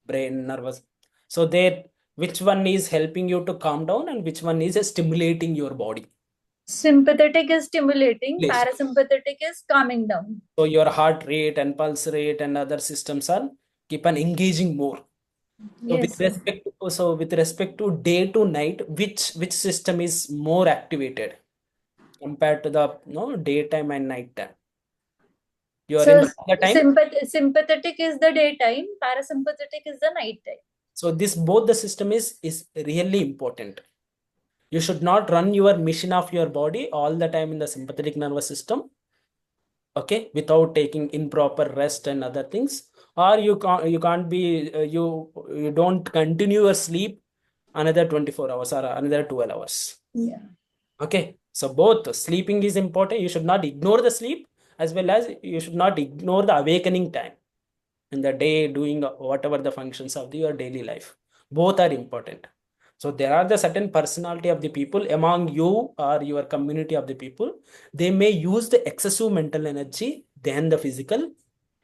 Speaker 1: brain, nervous. So there, which one is helping you to calm down and which one is stimulating your body?
Speaker 2: Sympathetic is stimulating,
Speaker 1: Yes.
Speaker 2: parasympathetic is calming down.
Speaker 1: So your heart rate and pulse rate and other systems are keep on engaging more. So
Speaker 2: Yes,
Speaker 1: with respect to day to night, which system is more activated compared to the daytime and night time? You are in
Speaker 2: so
Speaker 1: the time.
Speaker 2: sympathetic is the daytime, parasympathetic is the night time.
Speaker 1: So this both the system is really important. You should not run your mission of your body all the time in the sympathetic nervous system, okay, without taking improper rest and other things. Or you can't be you don't continue your sleep another 24 hours or another 12 hours.
Speaker 2: Yeah.
Speaker 1: Okay, so both sleeping is important. You should not ignore the sleep, as well as you should not ignore the awakening time in the day, doing whatever the functions of your daily life. Both are important. So there are the certain personality of the people among you or your community of the people. They may use the excessive mental energy than the physical,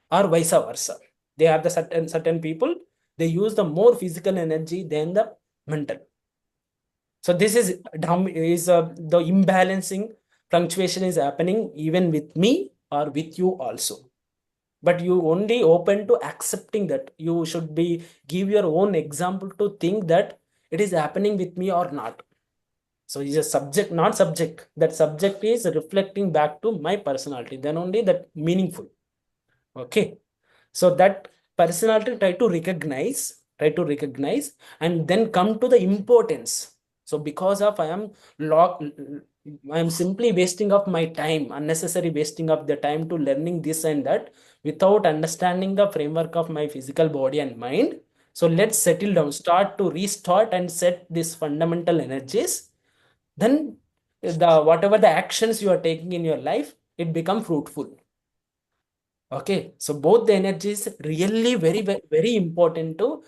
Speaker 1: or vice versa. They are the certain people. They use the more physical energy than the mental. So this is the imbalancing fluctuation is happening even with me or with you also. But you only open to accepting that. You should be give your own example to think that it is happening with me or not. So it's a subject, not subject. That subject is reflecting back to my personality. Then only that meaningful. Okay. So that personality try to recognize, and then come to the importance. So because of I am simply wasting of my time, unnecessary wasting of the time to learning this and that without understanding the framework of my physical body and mind. So let's settle down, start to restart and set these fundamental energies. Then the whatever the actions you are taking in your life, it become fruitful. Okay, so both the energies really very, very, very important to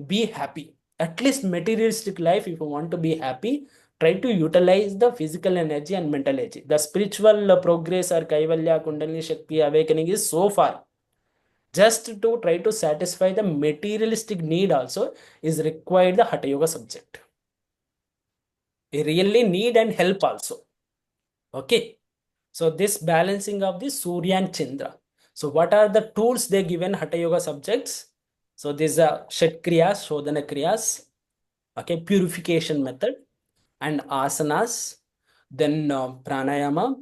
Speaker 1: be happy. At least materialistic life, if you want to be happy, try to utilize the physical energy and mental energy. The spiritual progress or Kaivalya, Kundalini Shakti, awakening is so far. Just to try to satisfy the materialistic need also is required the Hatha Yoga subject. You really need and help also. Okay. So this balancing of the Surya and Chandra. So what are the tools they given Hatha Yoga subjects? So these are Shat Kriyas, Shodhana Kriyas, okay, purification method, and asanas, then pranayama,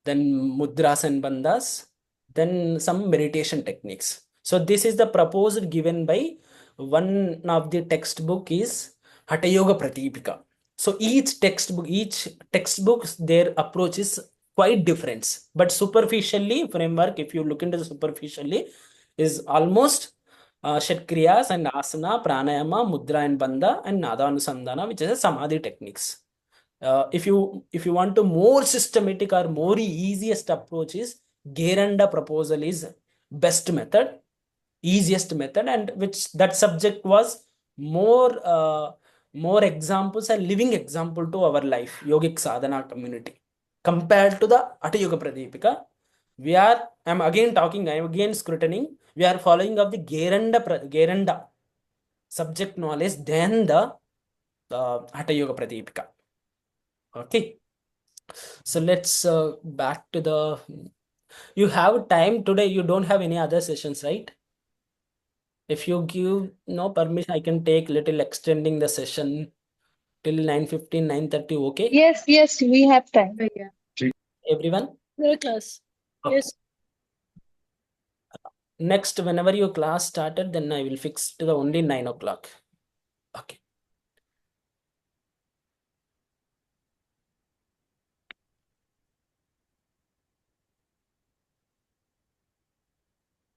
Speaker 1: then mudras and bandhas, then some meditation techniques. So this is the proposal given by one of the textbook is Hatha Yoga Pratipika. So each textbook, their approach is quite different. But superficially, framework, if you look into the superficially, is almost Shat Kriyas and Asana, Pranayama, Mudra and Bandha, and Nada Anusandhana, which is a Samadhi techniques. If you want to more systematic or more easiest approach is Geranda proposal is best method, easiest method, and which that subject was more examples and living example to our life yogic sadhana community compared to the Hatha Yoga Pradipika. I'm again talking, I'm again scrutinizing. We are following of the Geranda subject knowledge than the Hatha Yoga Pradipika. Okay. So let's back to the. You have time today. You don't have any other sessions, right? If you give no permission, I can take little extending the session till 9:15, 9:30. Okay,
Speaker 7: Yes, yes, we have time.
Speaker 5: Yeah.
Speaker 1: everyone.
Speaker 5: Your class.
Speaker 1: Okay.
Speaker 5: Yes.
Speaker 1: Next, whenever your class started, then I will fix to the only 9 o'clock. Okay.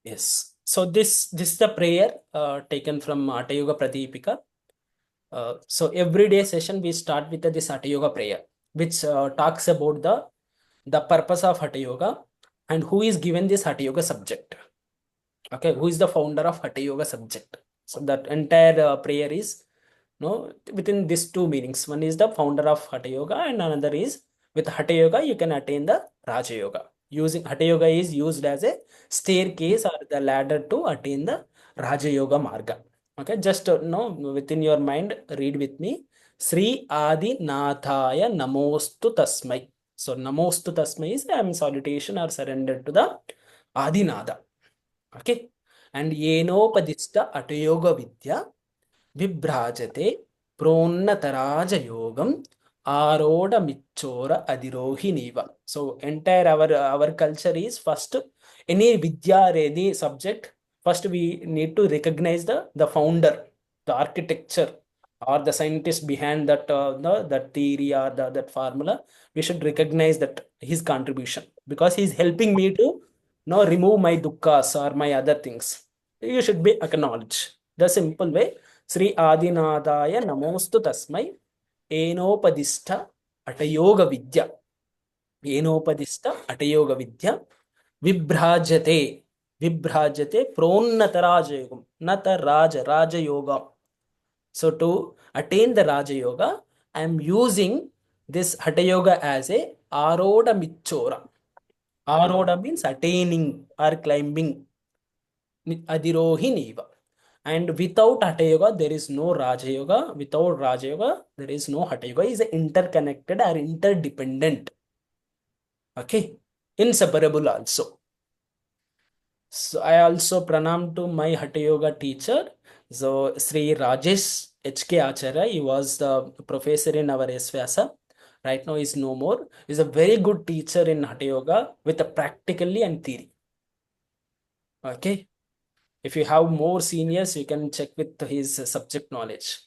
Speaker 1: Yes. So this is the prayer taken from Hatha Yoga Pradipika. So every day session we start with this Hatha Yoga prayer, which talks about the purpose of Hatha Yoga and who is given this Hatha Yoga subject. Okay, who is the founder of Hatha Yoga subject? So that entire prayer is within these two meanings. One is the founder of Hatha Yoga, and another is with Hatha Yoga you can attain the Raja Yoga. Using Hatha Yoga is used as a staircase or the ladder to attain the Raja Yoga Marga. Okay, just within your mind, read with me. Sri Adi Nathaya Namostu Tasmai. So Namostu Tasmai is I am salutation or surrender to the Adinada. Okay, and Yenopadista Atayoga Vidya Vibhrajate Pronnataraja Yogam Aroda Michora Adirohiniva. So entire our culture is first any Vidya or any subject, first we need to recognize the founder, the architecture or the scientist behind that that theory or that formula. We should recognize that his contribution because he's helping me to remove my dukkhas or my other things. You should be acknowledged. The simple way. Sri Adinadaya Namostu Tasmai Enopadista Atayoga Vidya. Enopadista Atayoga Vidya Vibhrajate. Vibhrajate Pronnataraja Yogam. Nataraja Raja Yoga. So to attain the Raja Yoga, I am using this Hatha Yoga as a Aroda Michora. Aroda means attaining or climbing. Adirohiniva. And without Hatha Yoga, there is no Raja Yoga. Without Raja Yoga, there is no Hatha Yoga. Is interconnected or interdependent. Okay, inseparable also. So I also pranam to my Hatha Yoga teacher. So Sri Rajesh H.K. Acharya, he was the professor in our SVyasa. Right now is no more. He's a very good teacher in Hatha Yoga with a practically and theory. Okay. If you have more seniors, you can check with his subject knowledge.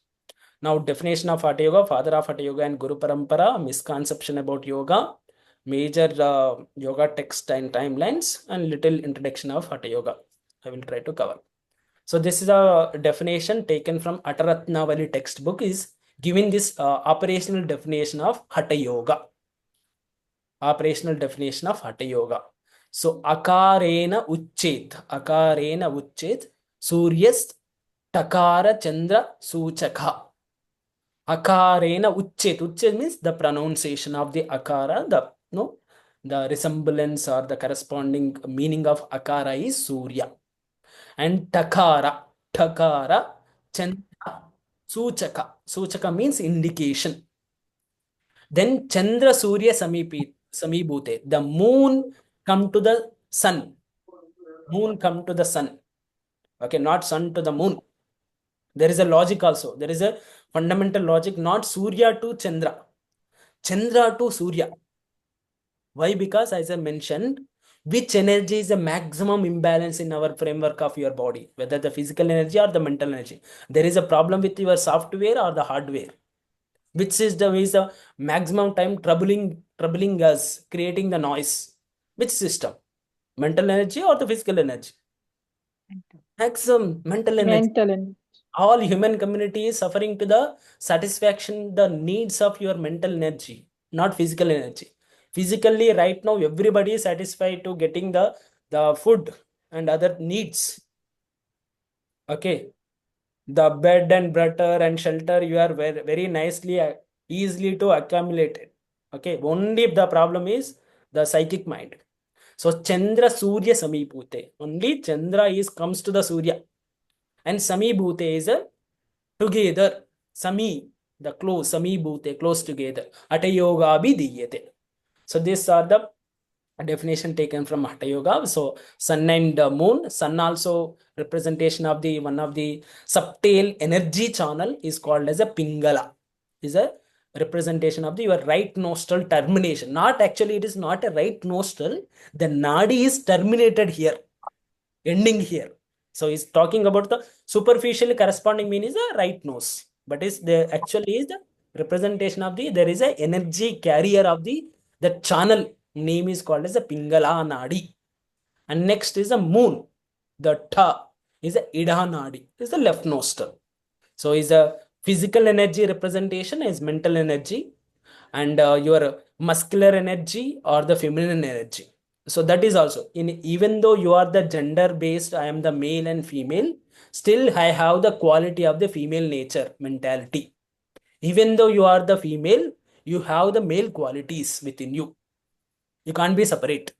Speaker 1: Now, definition of Hatha Yoga, father of Hatha Yoga and Guru Parampara, misconception about yoga, major yoga text and timelines, and little introduction of Hatha Yoga. I will try to cover. So this is a definition taken from Ataratnavali textbook is giving this operational definition of Hatha Yoga. Operational definition of Hatha Yoga. So akarena uchchet, Suryas takara chandra suchaka. Akarena uchchet means the pronunciation of the akara, the resemblance or the corresponding meaning of akara is Surya. And takara chandra suchaka means indication. Then Chandra Surya Samibhute. The moon come to the sun. Moon come to the sun. Okay, not sun to the moon. There is a logic also. There is a fundamental logic, not Surya to Chandra. Chandra to Surya. Why? Because as I mentioned, which energy is the maximum imbalance in our framework of your body, whether the physical energy or the mental energy. There is a problem with your software or the hardware. Which is the maximum time troubling us, creating the noise. Which system? Mental energy or the physical energy? Maximum mental energy.
Speaker 7: Mental energy.
Speaker 1: All human community is suffering to the satisfaction, the needs of your mental energy, not physical energy. Physically, right now, everybody is satisfied to getting the food and other needs. Okay. The bed and butter and shelter you are very, very nicely easily to accumulate it. Okay, only the problem is the psychic mind. So Chandra Surya Samibhute, only Chandra is comes to the Surya, and Samibhute is a together. Sami, the close, Samibhute, close together. Hatha Yoga Abhidiyate. So these are the a definition taken from Hatha Yoga. So sun and moon, sun also representation of the one of the subtle energy channel is called as a Pingala, is a representation of the your right nostril termination. Not actually, it is not a right nostril. The nadi is terminated here, ending here. So he's talking about the superficially corresponding mean is a right nose, but is the actually is the representation of the there is a energy carrier of the channel name is called as a Pingala Nadi. And next is a moon. The Ta is a Ida Nadi, is the left nostril. So is a physical energy representation is mental energy, and your muscular energy or the feminine energy. So that is also in, even though you are the gender based, I am the male and female, still I have the quality of the female nature mentality. Even though you are the female, you have the male qualities within you. You can't be separate.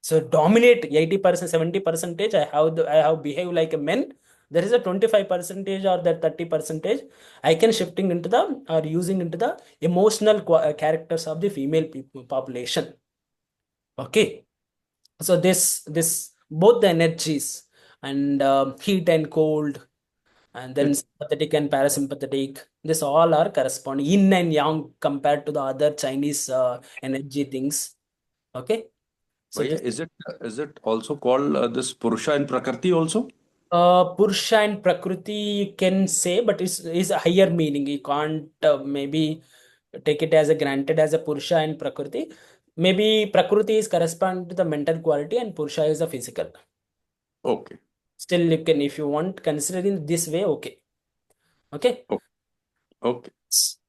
Speaker 1: So dominate 80%, 70 percentage. I have behaved like a man. There is a 25 percentage or that 30 percentage. I can shifting into the or using into the emotional characters of the female people population. Okay. So this both the energies and heat and cold, and then sympathetic and parasympathetic. This all are corresponding yin and yang compared to the other Chinese energy things. Okay. So
Speaker 10: Bhaiya,
Speaker 1: this
Speaker 10: is it also called this Purusha and Prakriti also?
Speaker 1: Purusha and Prakriti you can say, but is a higher meaning. You can't maybe take it as a granted as a Purusha and Prakriti. Maybe Prakriti is correspond to the mental quality and Purusha is the physical.
Speaker 10: Okay.
Speaker 1: Still, you can, if you want, consider in this way, okay. Okay.
Speaker 10: Okay. Okay.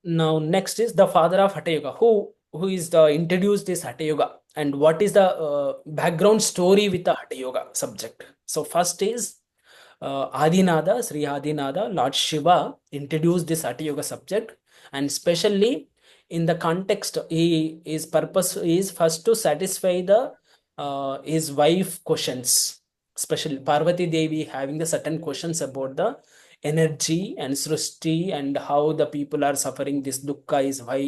Speaker 1: Now, next is the father of Hatha Yoga. Who is the introduced this Hatha Yoga, and what is the background story with the Hatha Yoga subject? So first is Adinada, Sri Adinada, Lord Shiva introduced this Hatha Yoga subject, and especially in the context, his purpose is first to satisfy the his wife questions, especially Parvati Devi having the certain questions about the energy and srushti and how the people are suffering this dukkha is why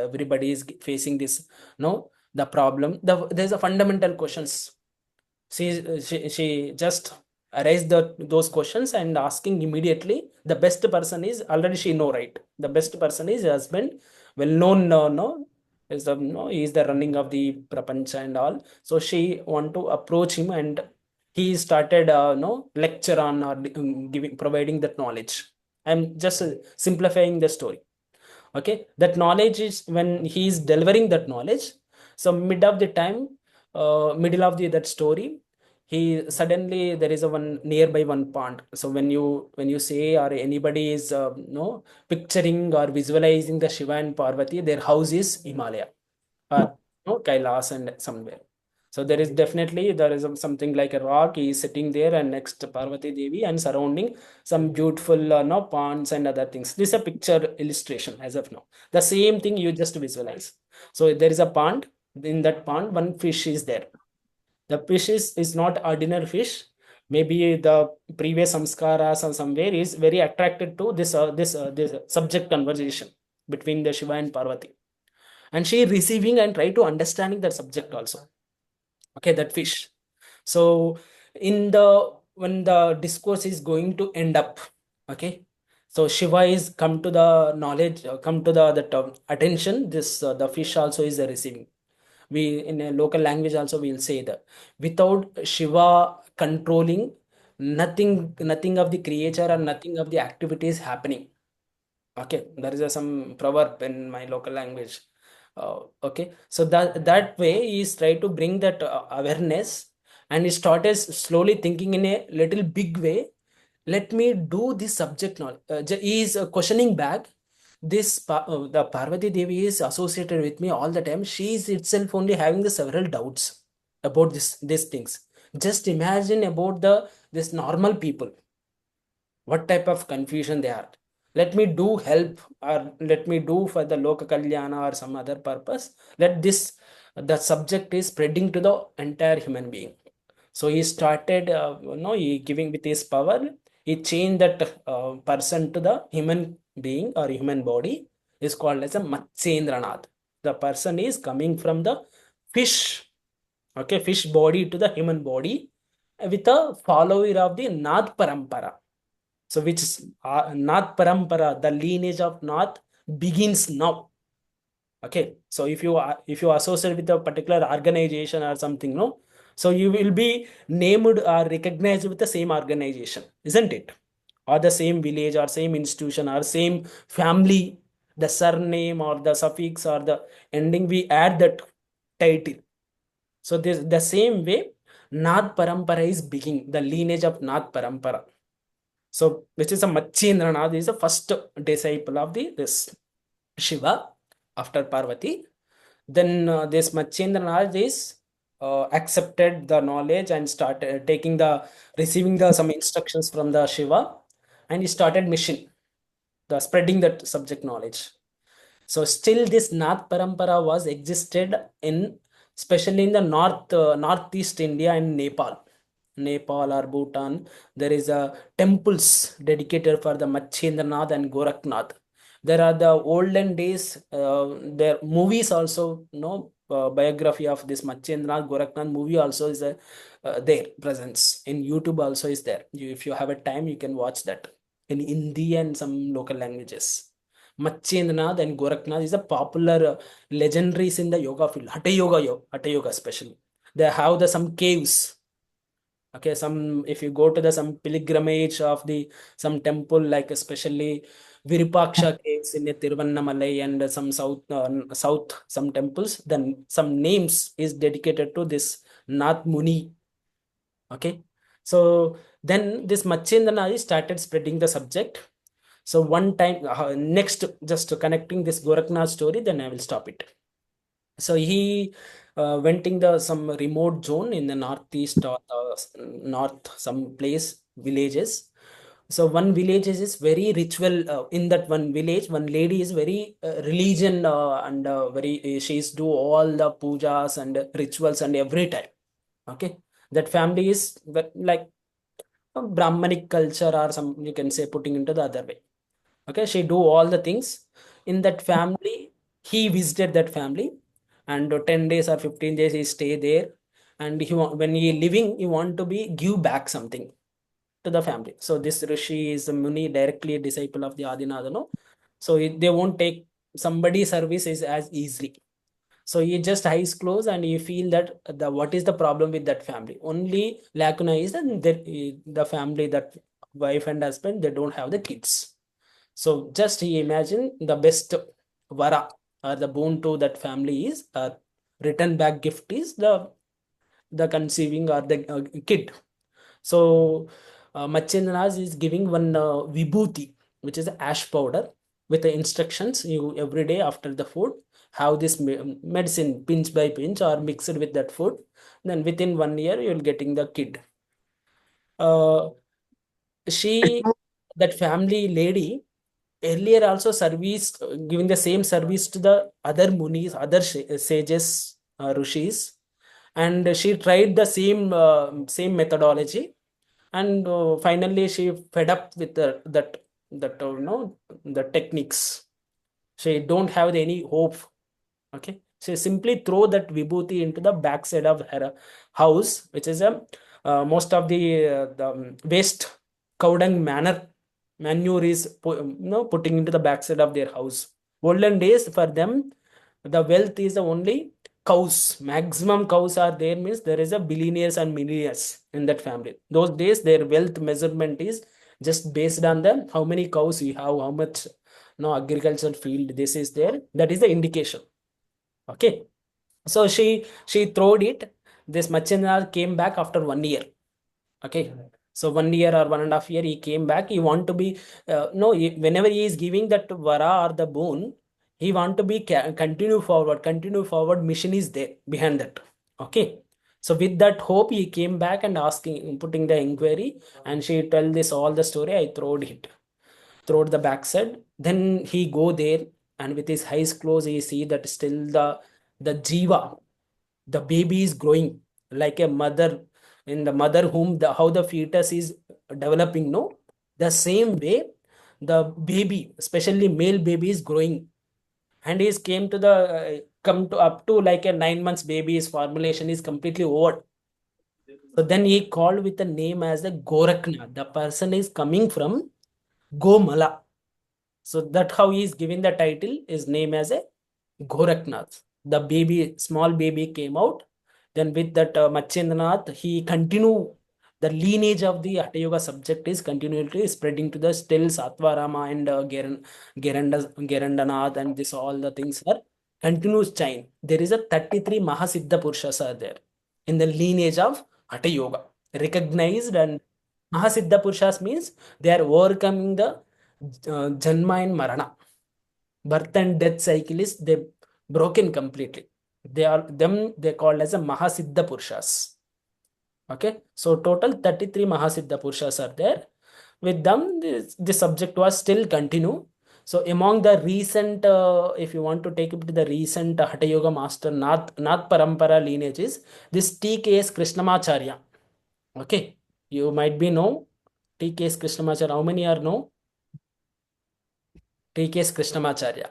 Speaker 1: everybody is facing this, no, the problem, there's a fundamental questions. She just raised those questions and asking immediately. The best person is already she know, right? The best person is husband, well known, no, is the no, he is the running of the prapancha and all. So she want to approach him, and he started no lecture on or giving providing that knowledge. I'm just simplifying the story. Okay, that knowledge is when he is delivering that knowledge. So mid of the time, middle of the that story, he suddenly there is a one nearby one pond. So when you say or anybody is no picturing or visualizing the Shiva and Parvati, their house is Himalaya or no Kailas and somewhere. So there is something like a rock. He is sitting there, and next Parvati Devi, and surrounding some beautiful no ponds and other things. This is a picture illustration as of now. The same thing you just visualize. So there is a pond. In that pond, one fish is there. The fish is not ordinary fish. Maybe the previous samskaras or somewhere is very attracted to this subject conversation between the Shiva and Parvati, and she receiving and try to understanding that subject also. Okay, that fish. So in the when the discourse is going to end up, okay, so Shiva is come to the knowledge, come to the that attention. This the fish also is receiving. We in a local language also we'll say that without Shiva controlling, nothing of the creature or nothing of the activity is happening. Okay, there is some proverb in my local language. Okay, so that way he is try to bring that awareness, and he started slowly thinking in a little big way. Let me do this subject now. He is questioning back. The Parvati Devi is associated with me all the time. She is itself only having the several doubts about these things. Just imagine about this normal people, what type of confusion they are. Let me do help, or let me do for the loka kalyana or some other purpose. Let this the subject is spreading to the entire human being. So he started he giving with his power, he changed that person to the human being or human body, is called as a Matsyendranath. The person is coming from the fish Okay, fish body to the human body with a follower of the Nath Parampara. So which is Nath Parampara, the lineage of Nath begins now. Okay, so if you associate with a particular organization or something, no, so you will be named or recognized with the same organization, isn't it? Or the same village or same institution or same family, the surname or the suffix or the ending, we add that title. So this the same way Nath Parampara is beginning, the lineage of Nath Parampara. So which is a Machendranath is the first disciple of this Shiva after Parvati. Then this Machendranath is accepted the knowledge and started receiving the some instructions from the Shiva, and he started mission, the spreading that subject knowledge. So still this Nath Parampara was existed in, especially in the northeast India and Nepal or Bhutan. There is a temples dedicated for the Machendranath and Gorakhnath. There are the olden days, there movies also, biography of this Machendranath Gorakhnath movie also is there presence in YouTube also is there. If you have a time, you can watch that in Hindi and some local languages. Machendranath and Gorakhnath is a popular legendaries in the yoga field, Hatha Yoga especially. They have some caves. Okay, if you go to some pilgrimage of some temple, like especially Virupaksha caves in Tiruvannamalai and some south some temples, then some names is dedicated to this Nath Muni. Okay, so then this Machendranath started spreading the subject. So one time, next, just connecting this Gorakhnath story, then I will stop it. So he went in some remote zone in the northeast or north, some place, villages. So one village is very ritual. In that one village, one lady is very religion and she's do all the pujas and rituals and every time. Okay, that family is like a Brahmanic culture or some, you can say, putting into the other way. Okay, she do all the things in that family. He visited that family, and 10 days or 15 days he stay there, and when he living, he want to be give back something to the family. So this Rishi is a Muni, directly a disciple of the Adinatha, no? So they won't take somebody services as easily. So he just eyes close and you feel that what is the problem with that family? Only lacuna is that the family, that wife and husband, they don't have the kids. So just he imagine the best vara or the boon to that family is return back gift is the conceiving or the kid. So Machendranath is giving one vibhuti, which is ash powder, with the instructions you every day after the food have this medicine pinch by pinch or mixed with that food. Then within 1 year you'll getting the kid. That family lady earlier also serviced, giving the same service to the other munis, other sages, rishis, and she tried the same methodology, and finally she fed up with the techniques. She don't have any hope. Okay, she simply throw that vibhuti into the backside of her house, which is a most of the waste cow dung manure is putting into the backside of their house. Olden days for them, the wealth is the only cows. Maximum cows are there, means there is a billionaires and millionaires in that family. Those days their wealth measurement is just based on the how many cows you have, how much agricultural field this is there. That is the indication. Okay, so she throwed it. This Machendranath came back after 1 year. Okay, so 1 year or 1.5 year he came back. He want to be whenever he is giving that vara or the boon, he want to be continue forward. Mission is there behind that. Okay, so with that hope he came back and putting the inquiry, and she tell this all the story. I throwed the backside. Then he go there, and with his eyes closed he see that still the jiva, the baby is growing like a mother, in the mother whom how the fetus is developing, the same way the baby, especially male baby, is growing and he's came to the come to up to like a 9 months baby, his formulation is completely over. So then he called with the name as the Gorakhnath. The person is coming from Gomala. So that how he is giving the title, his name as a Gorakhnath. The baby, small baby came out. Then with that Machendranath, he continue the lineage of the Hatha Yoga subject is continually spreading to the still Satvarama and Gerandanath, and this all the things are continuous chain. There is a 33 Mahasiddha Purushas are there in the lineage of Hatha Yoga. Recognized, and Mahasiddha Purushas means they are overcoming the Janma and Marana. Birth and death cycle is they broken completely. They called as a Mahasiddha Purushas. Okay, so total 33 Mahasiddha Purushas are there. With them, the subject was still continue. So among the recent, if you want to take it to the recent Hatha Yoga master, Nath Parampara lineages, this TKS Krishnamacharya. Okay, you might be know TKS Krishnamacharya. How many are know? TKS Krishnamacharya.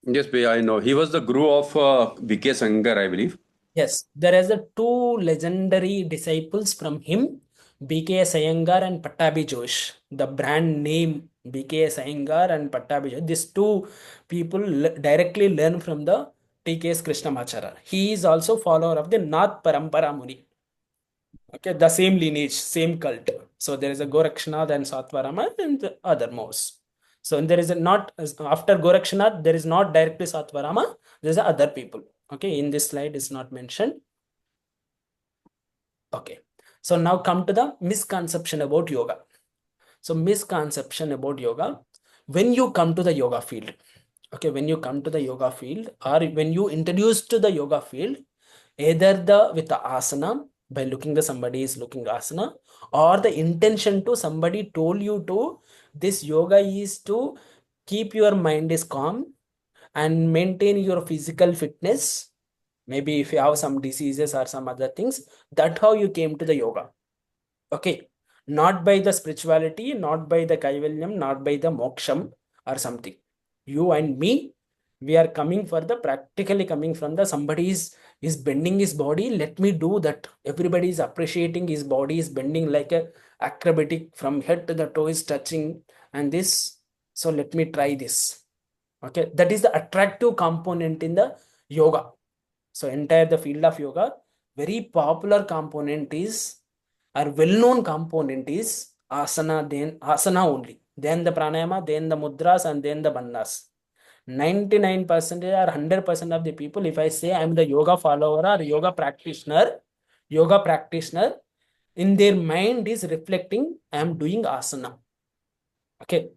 Speaker 10: Yes, I know. He was the guru of B.K. Sangar, I believe.
Speaker 1: Yes, there is a two legendary disciples from him, B.K.S. Iyengar and Pattabi Josh. The brand name B.K.S. Iyengar and Pattabi Josh. These two people directly learn from the T.K.S. Krishnamacharya. He is also follower of the Nath Parampara Muni. Okay, the same lineage, same cult. So there is a Gorakshnath and Satvarama and the other most. So there is a not after Gorakshnath, there is not directly Satvarama. There is other people. Okay, in this slide is not mentioned. Okay, so now come to the misconception about yoga. So misconception about yoga, when you come to the yoga field, okay, when you come to the yoga field or when you introduce to the yoga field, either with the asana, by looking the somebody is looking asana, or the intention to somebody told you to this yoga is to keep your mind is calm and maintain your physical fitness. Maybe if you have some diseases or some other things, that's how you came to the yoga. Okay, not by the spirituality, not by the kaivalyam, not by the moksham or something. You and me, we are coming for the practically coming from the somebody is bending his body. Let me do that. Everybody is appreciating his body is bending like a acrobatic from head to the toe is touching and this. So let me try this. Okay, that is the attractive component in the yoga. So entire the field of yoga, very popular component is, or well-known component is asana, then asana only, then the pranayama, then the mudras, and then the bandhas. 99% or 100% of the people, if I say I'm the yoga follower or yoga practitioner, in their mind is reflecting I'm doing asana. Okay.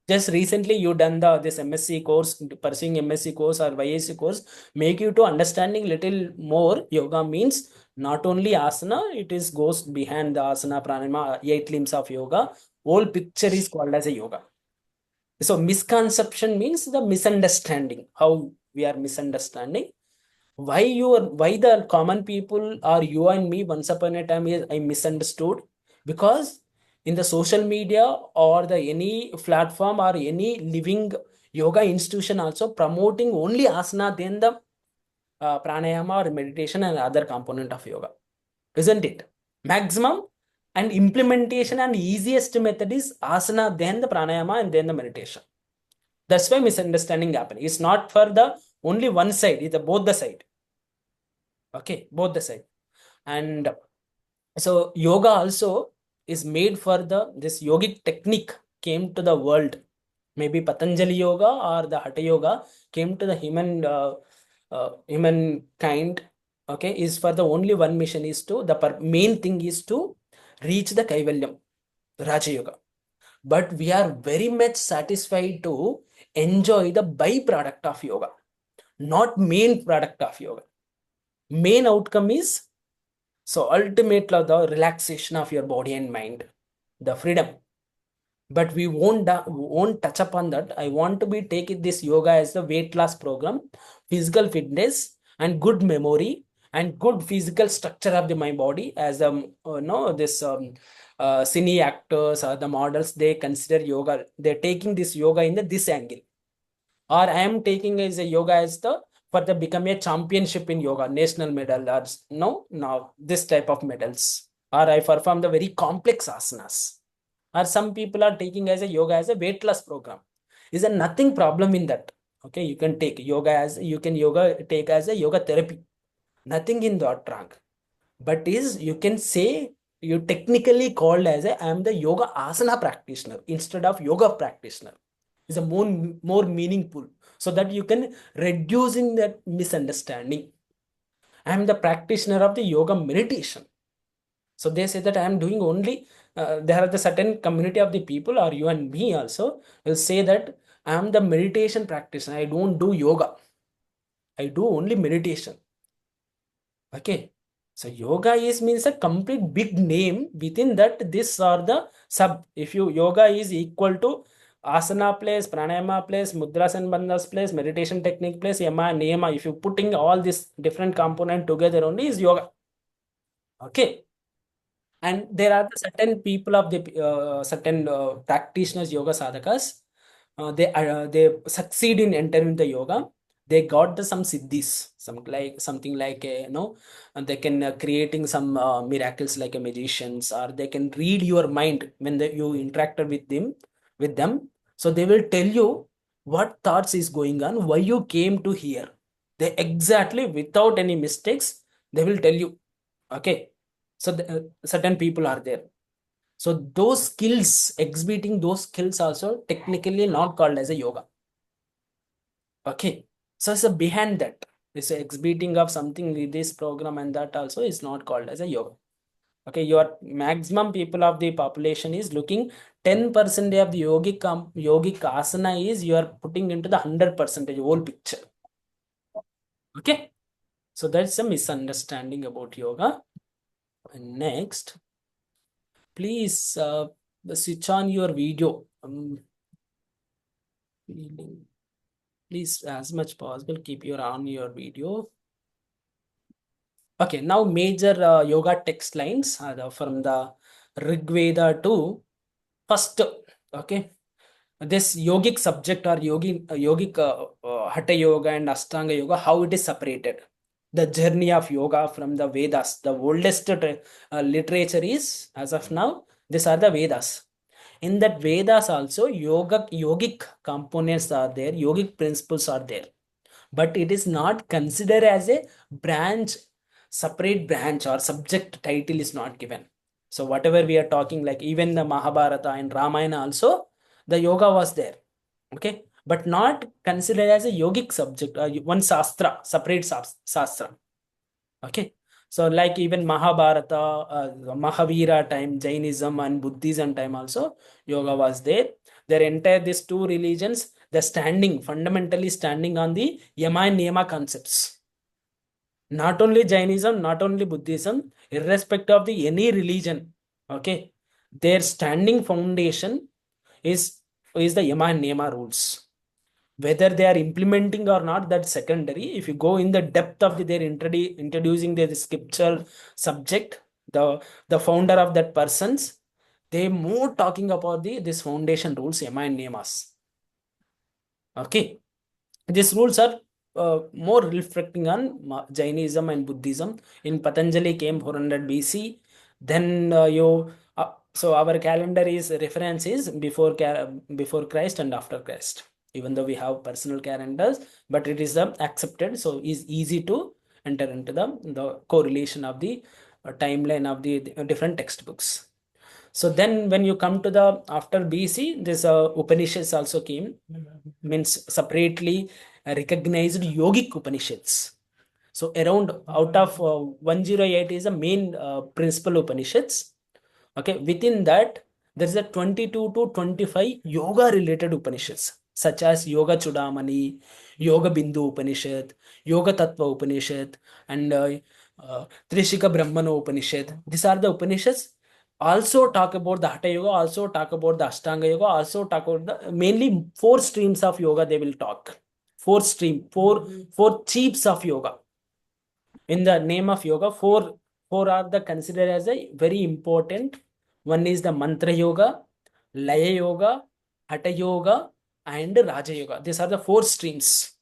Speaker 1: Just recently you done this MSc course, pursuing MSc course or YSc course, make you to understanding little more. Yoga means not only asana, it is goes behind the asana, pranayama, 8 limbs of yoga. Whole picture is called as a yoga. So misconception means the misunderstanding. How we are misunderstanding. Why the common people or you and me once upon a time is I misunderstood, because in the social media or the any platform or any living yoga institution also promoting only asana, then the pranayama or meditation and other component of yoga, isn't it? Maximum and implementation and easiest method is asana, then the pranayama and then the meditation. That's why misunderstanding happen. It's not for the only one side, it's both the side. Okay, both the side. And so yoga also is made for this yogic technique came to the world. Maybe Patanjali yoga or the Hatha yoga came to the humankind. Okay, is for the only one mission is to the main thing is to reach the kaivalyam, Raja Yoga. But we are very much satisfied to enjoy the byproduct of yoga, not main product of yoga. Main outcome is so ultimately the relaxation of your body and mind, the freedom. But we won't touch upon that. I want to be taking this yoga as the weight loss program, physical fitness and good memory and good physical structure of my body as this cine actors or the models, they consider yoga, they're taking this yoga in this angle. Or I am taking as a yoga as the for the become a championship in yoga, national medal, or no, this type of medals. Or I perform the very complex asanas. Or some people are taking as a yoga as a weight loss program. Is there nothing problem in that? Okay, you can take yoga as yoga take as a yoga therapy. Nothing in that wrong. But is you can say you technically called as a I am the yoga asana practitioner instead of yoga practitioner. Is a more meaningful, so that you can reducing that misunderstanding. I am the practitioner of the yoga meditation. So they say that I am doing only, there are the certain community of the people, or you and me also will say that I am the meditation practitioner. I don't do yoga. I do only meditation. Okay. So yoga is means a complete big name. Within that, this are the sub. If you yoga is equal to asana place, pranayama place, mudras and bandhas place, meditation technique place, yama, niyama. If you putting all this different component together only is yoga. Okay. And there are the certain people of the certain practitioners, yoga sadhakas. They succeed in entering the yoga. They got some siddhis, something like and they can creating some miracles like a magicians, or they can read your mind when you interacted with them. So they will tell you what thoughts is going on, why you came to here. They exactly without any mistakes they will tell you. Okay. So certain people are there. So those skills, exhibiting those skills also technically not called as a yoga. Okay. So it's a behind that. It's a exhibiting of something with this program, and that also is not called as a yoga. Okay, your maximum people of the population is looking 10% of the yogic asana is you are putting into the 100% whole picture. Okay. So that's a misunderstanding about yoga. And next, please switch on your video. Please, as much possible, keep your video. Okay, now major yoga text lines from the Rig Veda to first. Okay, this yogic subject or yogic Hatha Yoga and Ashtanga Yoga, how it is separated. The journey of yoga from the Vedas, the oldest literature is as of now. These are the Vedas. In that Vedas also, yogic components are there, yogic principles are there, but it is not considered as a branch, separate branch, or subject title is not given. So whatever we are talking, like even the Mahabharata and Ramayana also, the yoga was there. Okay, but not considered as a yogic subject, one sastra, separate sastra. Okay, so like even Mahabharata, Mahavira time, Jainism and Buddhism time also, yoga was there. Their entire these two religions, they're fundamentally standing on the yama and niyama concepts. Not only Jainism, not only Buddhism, irrespective of the any religion, okay, their standing foundation is the yama and niyama rules. Whether they are implementing or not, that's secondary. If you go in the depth of their introducing the scripture subject, the founder of that persons, they more talking about this foundation rules, yama and niyamas. Okay, these rules are more reflecting on Jainism and Buddhism. In Patanjali came 400 BC. Then so our calendar is reference is before Christ and after Christ. Even though we have personal calendars, but it is accepted, so is easy to enter into the correlation of the timeline of the different textbooks. So then when you come to the after BC, this Upanishads also came, means separately recognized yogic Upanishads. So around out of 108 is the main principal Upanishads. Okay, within that there is a 22 to 25 yoga related Upanishads, such as Yoga Chudamani, Yoga Bindu Upanishad, Yoga Tattva Upanishad, and Trishika Brahmana Upanishad. These are the Upanishads. Also talk about the Hatha Yoga, also talk about the Ashtanga Yoga, also talk about the mainly four streams of yoga they will talk. Four chiefs of yoga. In the name of yoga, four are the considered as a very important One is the Mantra Yoga, Laya Yoga, Hatha Yoga, and Raja Yoga. These are the 4 streams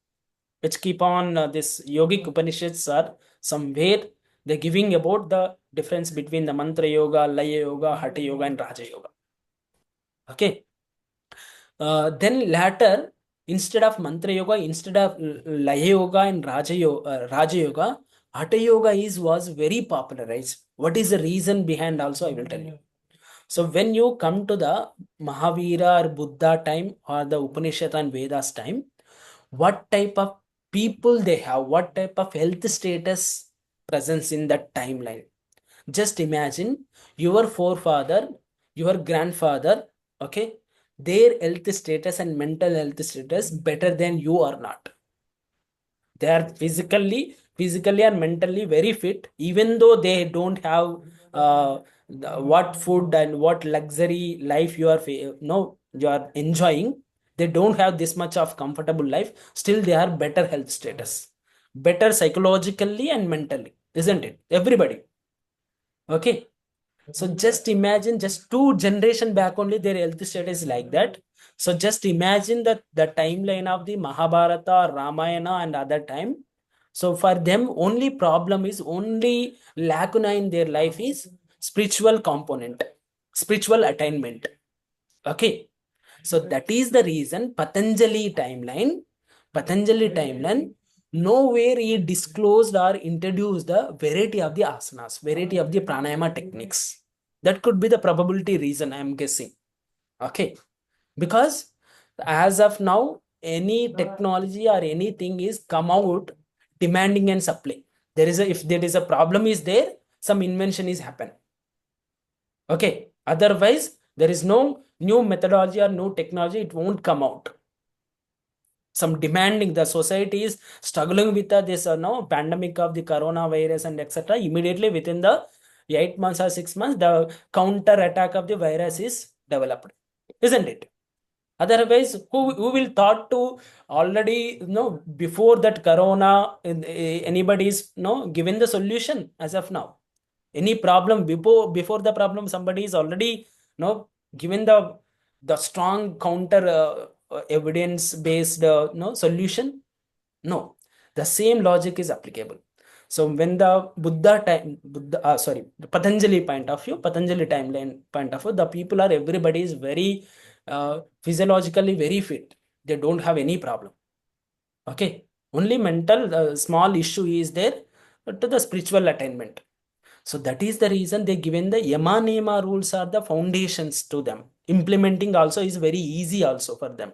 Speaker 1: which keep on this yogic Upanishads are somewhere they're giving about the difference between the Mantra Yoga, Laya Yoga, Hatha Yoga, and Raja Yoga. Okay. Then later, instead of Mantra Yoga, instead of Laya Yoga and Raja Yoga, Hatha Yoga was very popularized. What is the reason behind also I will tell you. So when you come to the Mahavira or Buddha time or the Upanishad and Vedas time, what type of people they have, what type of health status presence in that timeline. Just imagine your forefather, your grandfather, okay, their health status and mental health status better than you or not. They are physically and mentally very fit, even though they don't have what food and what luxury life you are you are enjoying. They don't have this much of comfortable life. Still, they are better health status, better psychologically and mentally, isn't it? Everybody. Okay. So just imagine, just 2 generation back only their health status is like that. So just imagine that the timeline of the Mahabharata, Ramayana, and other time. So for them, only problem is, only lacuna in their life is spiritual component, spiritual attainment. Okay. So that is the reason Patanjali timeline, nowhere he disclosed or introduced the variety of the asanas, variety of the pranayama techniques. That could be the probability reason, I am guessing. Okay. Because as of now, any technology or anything is come out demanding and supply. If there is a problem is there, some invention is happen. Okay. Otherwise, there is no new methodology or new technology, it won't come out. Some demanding, the society is struggling with this pandemic of the coronavirus and etc. Immediately within the 8 months or 6 months, the counter attack of the virus is developed, isn't it? Otherwise, who will thought to already before that corona, anybody is given the solution as of now. Any problem before the problem, somebody is already given the strong counter evidence based solution. No, the same logic is applicable. So when the Patanjali point of view, Patanjali timeline point of view, the people are, everybody is very physiologically very fit. They don't have any problem. Okay, only mental small issue is there to the spiritual attainment. So that is the reason they given the Yama Niyama rules are the foundations to them. Implementing also is very easy also for them,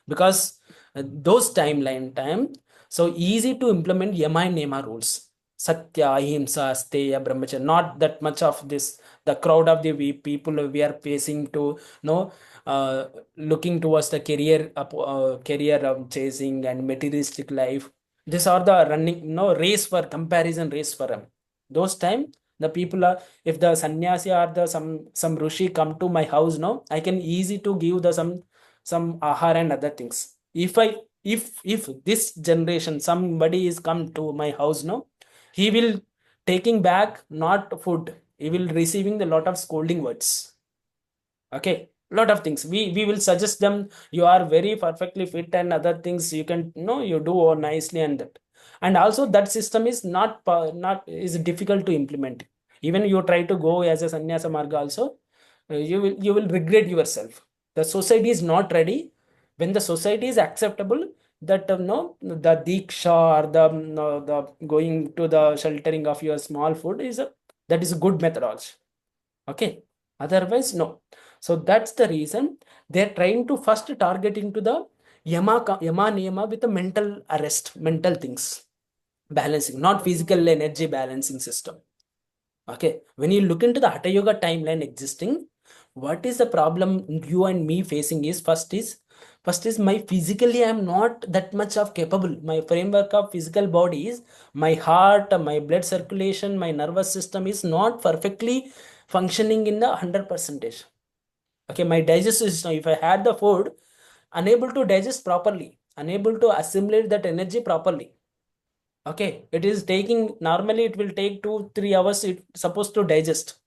Speaker 1: because those time, so easy to implement Yama and Niyama rules. Satya, Ahimsa, Asteya, Brahmacharya. Not that much of this. The crowd of the people we are facing to looking towards the career chasing and materialistic life. These are the running race for comparison, race for them. Those time the people are, if the sannyasi or the some rishi come to my house now, I can easy to give the some ahar and other things. If this generation somebody is come to my house now, he will taking back not food, he will receiving the lot of scolding words. Okay, lot of things we will suggest them, you are very perfectly fit and other things you can you do nicely, and also that system is not is difficult to implement. Even you try to go as a sannyasa marga also, you will regret yourself. The society is not ready. When the society is acceptable, that no, the diksha or the going to the sheltering of your small food is that is a good methodology. Okay, otherwise no. So that's the reason they're trying to first target into the yama niyama with the mental arrest, mental things balancing, not physical energy balancing system. Okay, when you look into the Hatha Yoga timeline existing, what is the problem you and me facing is first is my physically I am not that much of capable. My framework of physical body is my heart, my blood circulation, my nervous system is not perfectly functioning in the 100%. Okay, my digestive system, if I had the food, unable to digest properly, unable to assimilate that energy properly. Okay, it is taking, normally it will take 2-3 hours, it's supposed to digest.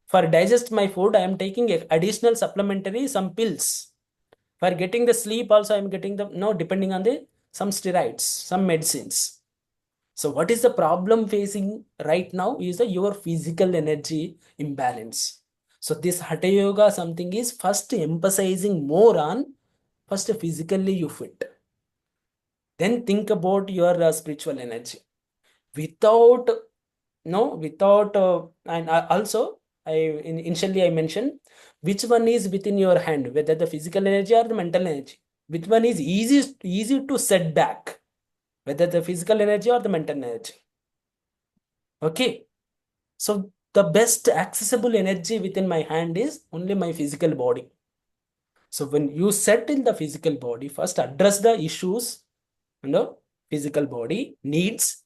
Speaker 1: For digest my food, I am taking additional supplementary some pills. For getting the sleep also, I am getting the, depending on the some steroids, some medicines. So what is the problem facing right now is your physical energy imbalance. So this Hatha Yoga something is first emphasizing more on first physically you fit. Then think about your spiritual energy. Without and also initially I mentioned which one is within your hand, whether the physical energy or the mental energy. Which one is easy to set back, whether the physical energy or the mental energy. Okay, so the best accessible energy within my hand is only my physical body. So when you set in the physical body, first address the issues, physical body needs,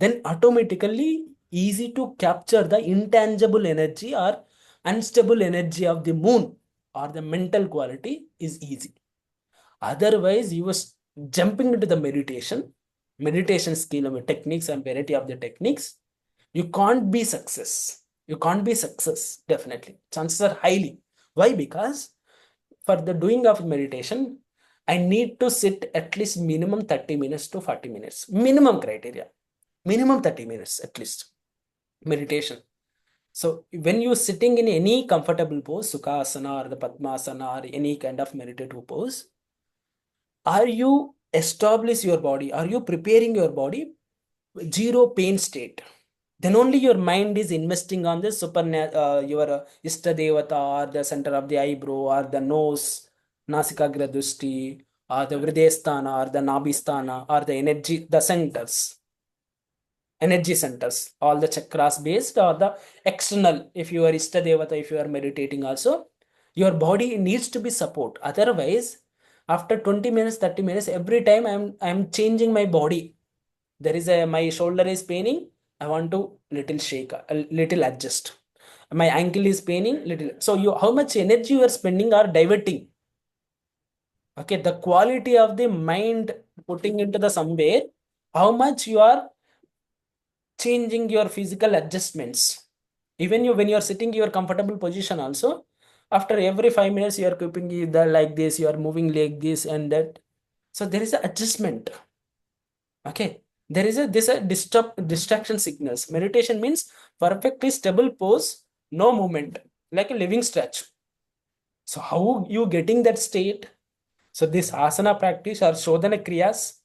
Speaker 1: then automatically easy to capture the intangible energy or unstable energy of the moon or the mental quality is easy. Otherwise, you was jumping into the meditation skill of techniques and variety of the techniques. You can't be success. You can't be success, definitely. Chances are highly. Why? Because for the doing of meditation, I need to sit at least minimum 30 minutes to 40 minutes. Minimum criteria. Minimum 30 minutes at least. Meditation. So when you're sitting in any comfortable pose, Sukhasana or the Padmasana or any kind of meditative pose, are you establish your body? Are you preparing your body? Zero pain state. Then only your mind is investing on the your Ishta Devata or the center of the eyebrow or the nose, Nasikagra Dushti, or the Vridesthana or the Nabhisthana or the energy centers, all the chakras based or the external. If you are Ishta Devata, if you are meditating also, your body needs to be support. Otherwise, after 20 minutes, 30 minutes, every time I'm changing my body. There is my shoulder is paining, I want to little shake, a little adjust. My ankle is paining, little. So how much energy you are spending or diverting? Okay, the quality of the mind putting into the somewhere, how much you are changing your physical adjustments. Even when you are sitting your comfortable position also, after every 5 minutes you are keeping the like this, you are moving like this and that. So there is an adjustment. Okay, there is a distraction signals. Meditation means perfectly stable pose, no movement, like a living statue. So how you getting that state? So this asana practice or shodhana kriyas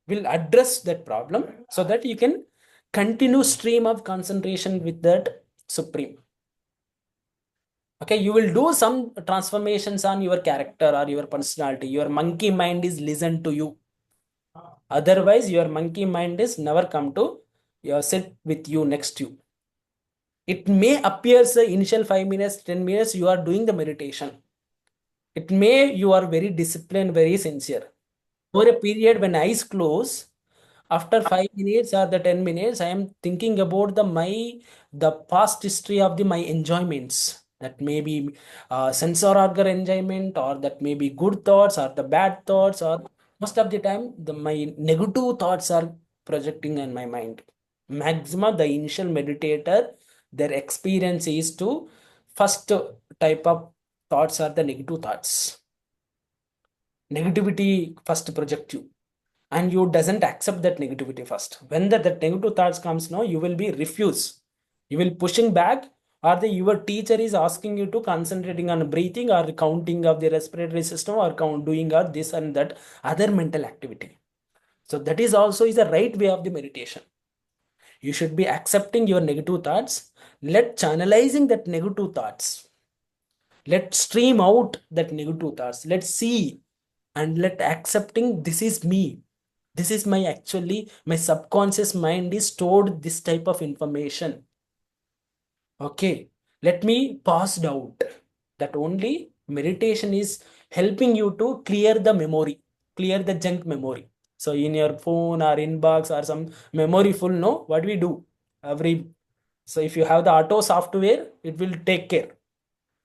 Speaker 1: will address that problem so that you can continue stream of concentration with that supreme. Okay, you will do some transformations on your character or your personality. Your monkey mind is listen to you. Otherwise, your monkey mind is never come to sit with you next to you. It may appear the initial 5 minutes, 10 minutes, you are doing the meditation. It may you are very disciplined, very sincere. For a period when eyes close, after 5 minutes or the 10 minutes, I am thinking about the past history of my enjoyments. That may be sensor organ enjoyment, or that may be good thoughts or the bad thoughts, or most of the time my negative thoughts are projecting in my mind. Maximum the initial meditator, their experience is to first type of thoughts are the negative thoughts. Negativity first project you, and you doesn't accept that negativity first. When that negative thoughts comes, now you will be refuse, you will pushing back, or your teacher is asking you to concentrating on breathing or counting of the respiratory system or doing or this and that other mental activity. So that is also is the right way of the meditation. You should be accepting your negative thoughts, let channelizing that negative thoughts, let stream out that negative thoughts, let's see, and let accepting this is me, this is my actually my subconscious mind is stored this type of information. Okay, let me pass it out. That only meditation is helping you to clear the memory, clear the junk memory. So in your phone or inbox or some memory full, no, what we do every, so if you have the auto software, it will take care.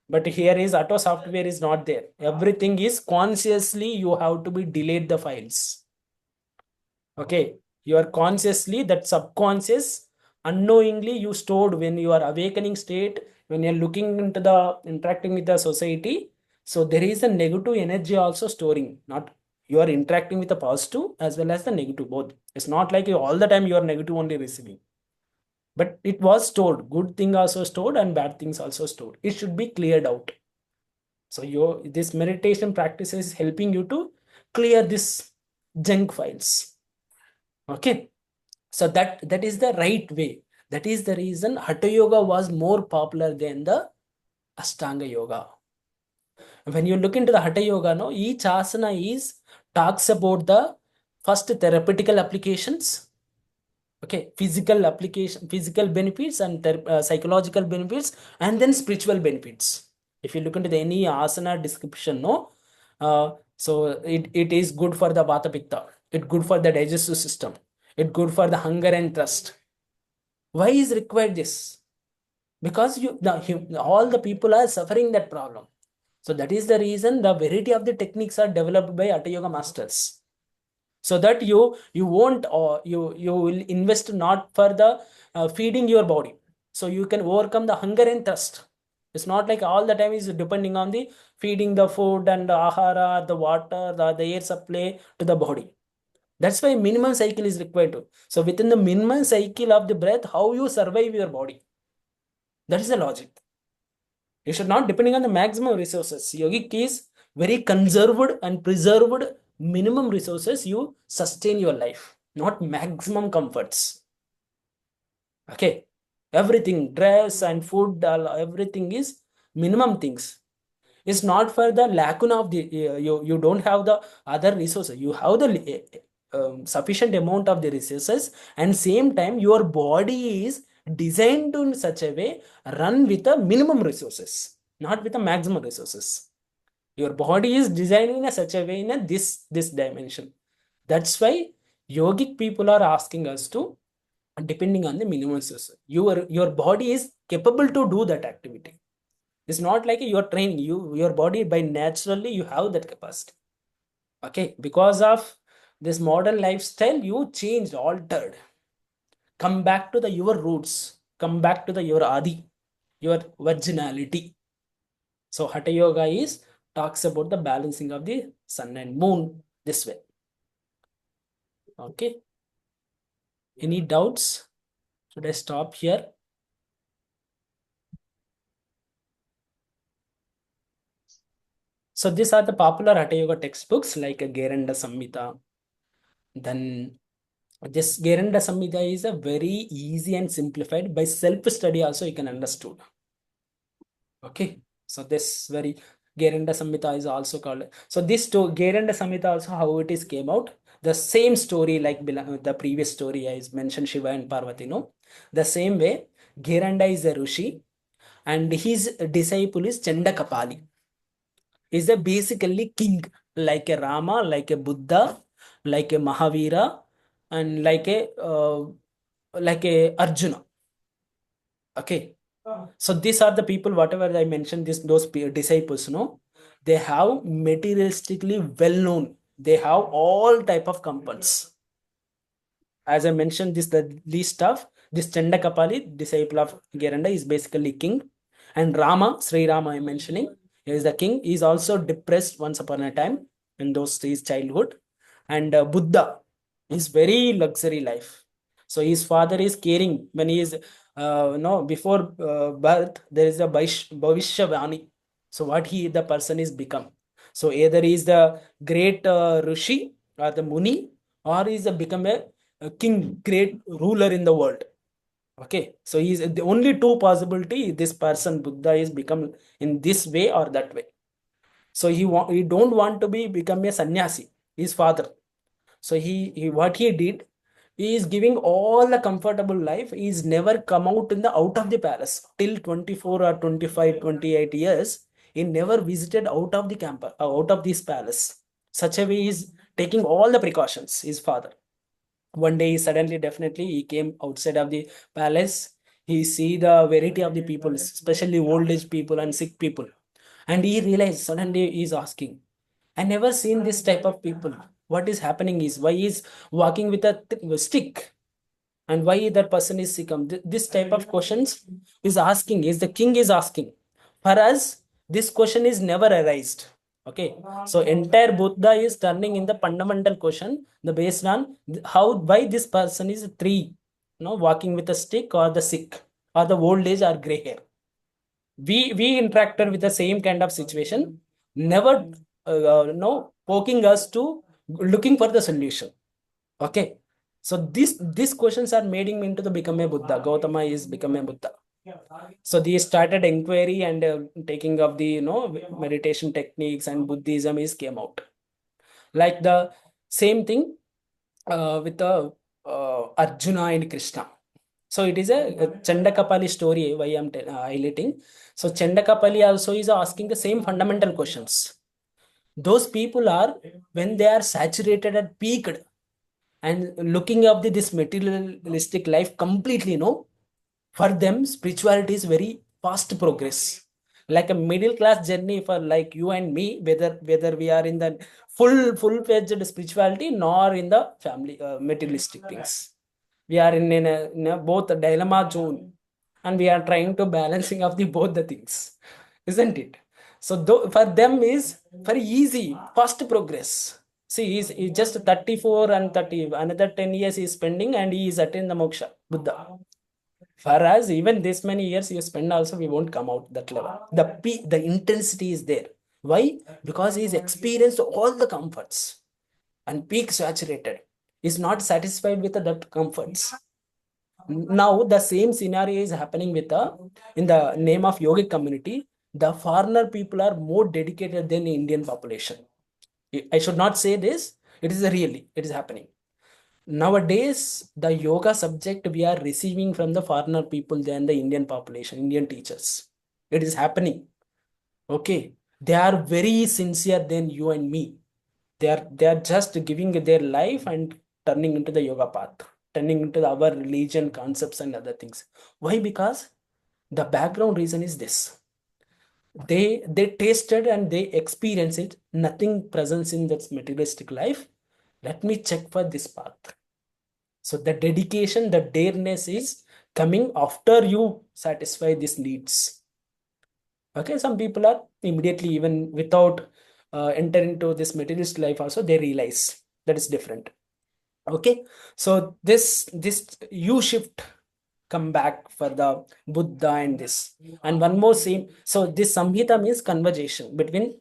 Speaker 1: But here is auto software is not there. Everything is consciously you have to be delete the files. Okay, you are consciously that subconscious unknowingly you stored when you are awakening state, when you're looking into the interacting with the society, so there is a negative energy also storing. Not you are interacting with the positive as well as the negative both. It's not like you all the time you are negative only receiving, but it was stored. Good thing also stored and bad things also stored. It should be cleared out. So your this meditation practice is helping you to clear this junk files. Okay, so that is the right way. That is the reason Hatha Yoga was more popular than the Ashtanga Yoga. When you look into the Hatha Yoga, no, each asana is talks about the first therapeutical applications, okay, physical application, physical benefits and psychological benefits, and then spiritual benefits. If you look into any asana description, no, so it is good for the vata pitta, it good for the digestive system, it good for the hunger and thirst. Why is required this? Because all the people are suffering that problem. So that is the reason the variety of the techniques are developed by Hatha Yoga masters. So that you won't or you will invest not for the feeding your body. So you can overcome the hunger and thirst. It's not like all the time is depending on the feeding the food and the ahara, the water, the air supply to the body. That's why minimum cycle is required to. So within the minimum cycle of the breath, how you survive your body. That is the logic. You should not depending on the maximum resources. Yogic is very conserved and preserved minimum resources you sustain your life, not maximum comforts. Okay, everything, dress and food, everything is minimum things. It's not for the lacuna of the you don't have the other resources. You have the sufficient amount of the resources, and same time your body is designed in such a way run with a minimum resources, not with a maximum resources. Your body is designed in a such a way in a this dimension. That's why yogic people are asking us to depending on the minimum resources. Your body is capable to do that activity. It's not like you're training your body by naturally you have that capacity. Okay, because of this modern lifestyle, you changed, altered. Come back to the your roots. Come back to the your adi, your virginality. So Hatha Yoga is talks about the balancing of the sun and moon this way. Okay. Any doubts? Should I stop here? So these are the popular Hatha Yoga textbooks like Geranda Samhita. Then this Geranda Samhita is a very easy and simplified by self-study also you can understood. Okay. So this very Geranda Samhita is also called. So this Geranda Samhita also how it is came out. The same story like the previous story I mentioned Shiva and Parvati, no? The same way Geranda is a Rishi and his disciple is Chandakapali. Is a basically king like a Rama, like a Buddha, like a Mahavira, and like a Arjuna. Okay, so these are the people. Whatever I mentioned, those disciples, no, they have materialistically well known. They have all type of comforts. As I mentioned, these stuff. This Chandakapali, disciple of Geranda, is basically king, and Rama, Sri Rama, I'm mentioning, is the king. He is also depressed once upon a time in his childhood, and Buddha is very luxury life. So his father is caring when he is no before birth. There is a Bhavishyavani. So what the person is become. So either he is the great Rishi or the Muni, or he is become a king, great ruler in the world. Okay, so he's the only two possibility. This person Buddha is become in this way or that way. So he don't want to become a sannyasi. His father. So he what he did, he is giving all the comfortable life. He's never come out out of the palace till 24 or 25, 28 years. He never visited out of the campus, out of this palace. Such a way is taking all the precautions. His father. One day, suddenly, definitely, he came outside of the palace. He see the variety of the people, especially old age people and sick people, and he realized suddenly he's asking, "I never seen this type of people. What is happening is why he's walking with a stick, and why that person is sick. This type of questions is asking, is the king is asking. For us, this question is never arised. Okay, so entire Buddha is turning in the fundamental question, the based on how, why this person is three, walking with a stick, or the sick, or the old age, or gray hair. We interacted with the same kind of situation, never poking us to looking for the solution. Okay, so these questions are making me into the become a Buddha. Gautama is become a Buddha. So they started inquiry and taking of the meditation techniques, and Buddhism is came out. Like the same thing with the Arjuna and Krishna. So it is a Chandakapali story why I'm highlighting. So Chandakapali also is asking the same fundamental questions. Those people are, when they are saturated and peaked and looking up this materialistic life completely, for them spirituality is very fast progress, like a middle class journey for like you and me, whether we are in the full-fledged spirituality nor in the family materialistic things. We are in a both a dilemma zone, and we are trying to balancing of the both the things, isn't it? So for them is very easy, fast progress. See, he's just 34 and 30, another 10 years he is spending, and he is attained the moksha, Buddha. For us, even this many years you spend also, we won't come out that level. The intensity is there. Why? Because he's experienced all the comforts and peak saturated. Is not satisfied with that comforts. Now the same scenario is happening with in the name of yogic community. The foreigner people are more dedicated than the Indian population. I should not say this. It is really, it is happening. Nowadays, the yoga subject we are receiving from the foreigner people than the Indian population, Indian teachers. It is happening. Okay. They are very sincere than you and me. They are just giving their life and turning into the yoga path, turning into our religion concepts and other things. Why? Because the background reason is this. They tasted and they experienced it. Nothing presents in that materialistic life. Let me check for this path. So the dedication, the dareness is coming after you satisfy these needs. Okay, some people are immediately, even without enter into this materialist life also, they realize that is different. Okay, so this U shift come back for the Buddha and this. And one more same. So this Samhita means conversation between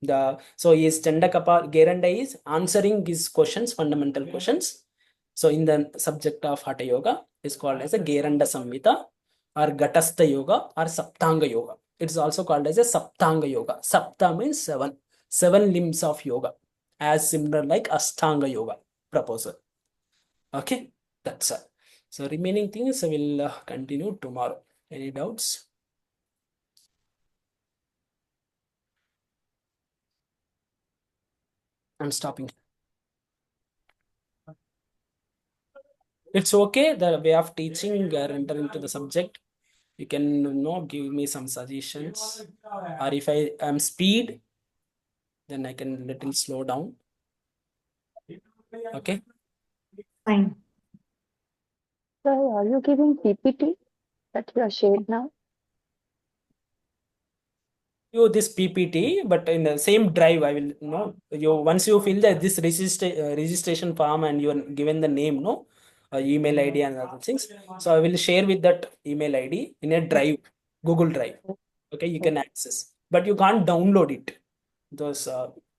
Speaker 1: so is Chandakapal Geranda is answering his questions, fundamental questions. So in the subject of Hatha Yoga is called as a Geranda Samhita, or Gatastha Yoga, or Saptanga Yoga. It is also called as a Saptanga Yoga. Sapta means seven limbs of yoga, as similar like Ashtanga Yoga proposal. Okay, that's all. So remaining things I will continue tomorrow. Any doubts? I'm stopping. It's okay. The way of teaching enter into the subject. You can give me some suggestions, or if I am speed, then I can little slow down. Okay.
Speaker 4: Fine.
Speaker 7: So are you giving PPT that you are shared now?
Speaker 1: You this PPT, but in the same drive, I will you once you fill this registration form and you are given the name, email ID and other things. So I will share with that email ID in a drive, Google Drive. Okay, you can access, but you can't download it. Those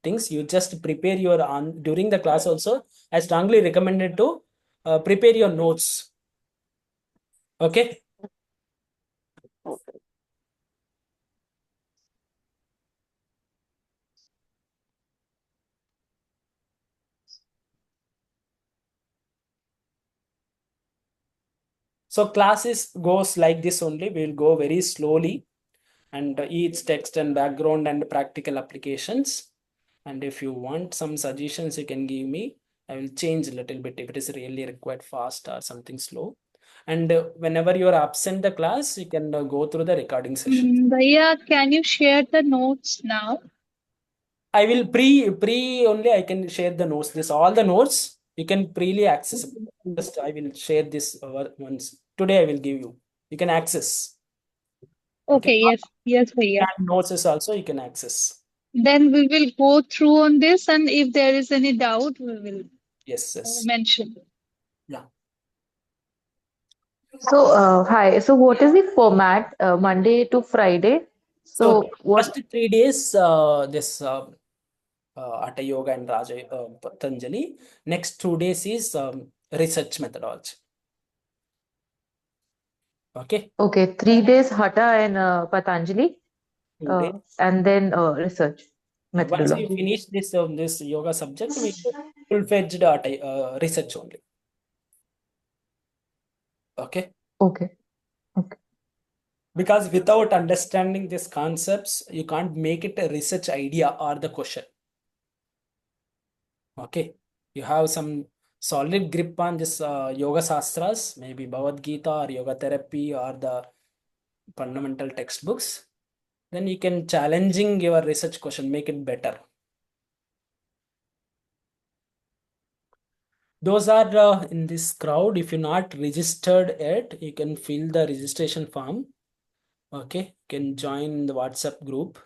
Speaker 1: things you just prepare your during the class. Also, I strongly recommended to prepare your notes. Okay.
Speaker 7: Okay.
Speaker 1: So classes goes like this only. We will go very slowly, and each text and background and practical applications. And if you want some suggestions, you can give me. I will change a little bit if it is really required fast or something slow. And whenever you are absent the class, you can go through the recording session.
Speaker 11: Bhaiya, can you share the notes now?
Speaker 1: I will pre only I can share the notes. This all the notes You can freely access. Just I will share this once. Today I will give you. You can access.
Speaker 11: Okay, yes, Bhaiya.
Speaker 1: And notes is also you can access.
Speaker 11: Then we will go through on this, and if there is any doubt, we will
Speaker 1: Yes.
Speaker 11: mention.
Speaker 1: Yeah.
Speaker 12: So, hi. So, what is the format? Monday to Friday. So, what?
Speaker 1: First 3 days, this Hatha Yoga and Raja Patanjali. Next 2 days is research methodology. Okay.
Speaker 12: Okay, 3 days Hatha and Patanjali,
Speaker 1: 2 days.
Speaker 12: and then research
Speaker 1: Once we
Speaker 12: methodology.
Speaker 1: finish this yoga subject, we go full-fledged research only. Okay.
Speaker 12: Okay.
Speaker 1: Because without understanding these concepts, you can't make it a research idea or the question. Okay. You have some solid grip on this yoga sastras, maybe Bhagavad Gita or yoga therapy or the fundamental textbooks. Then you can challenging your research question, make it better. Those are in this crowd. If you're not registered yet, you can fill the registration form. Okay, you can join the WhatsApp group.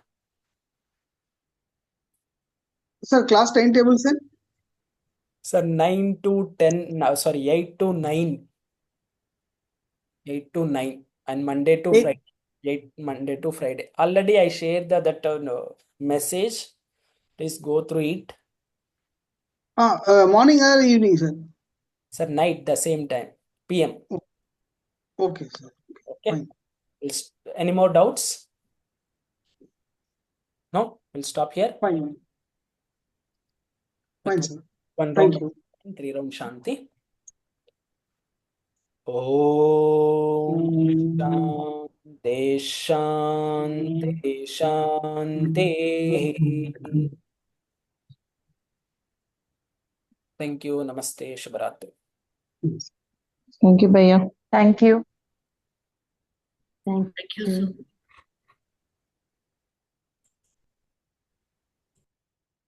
Speaker 13: Sir, class timetable, sir?
Speaker 1: Sir, 9 to 10, no, sorry, 8 to 9. 8 to 9 and Monday to Friday. 8 Monday to Friday. Already I shared that message. Please go through it.
Speaker 13: Morning or evening, sir?
Speaker 1: Sir, night, the same time, PM.
Speaker 13: Okay, sir.
Speaker 1: Okay.
Speaker 13: Fine.
Speaker 1: Any more doubts? No? We'll stop here.
Speaker 13: Fine. Fine, sir.
Speaker 1: One
Speaker 13: Thank
Speaker 1: round,
Speaker 13: you.
Speaker 1: 3 round Shanti. Om Shanti Shanti. Thank you. Namaste. Shubharatri.
Speaker 12: Thank you, Bhaiya.
Speaker 2: Thank you.
Speaker 4: Thank you.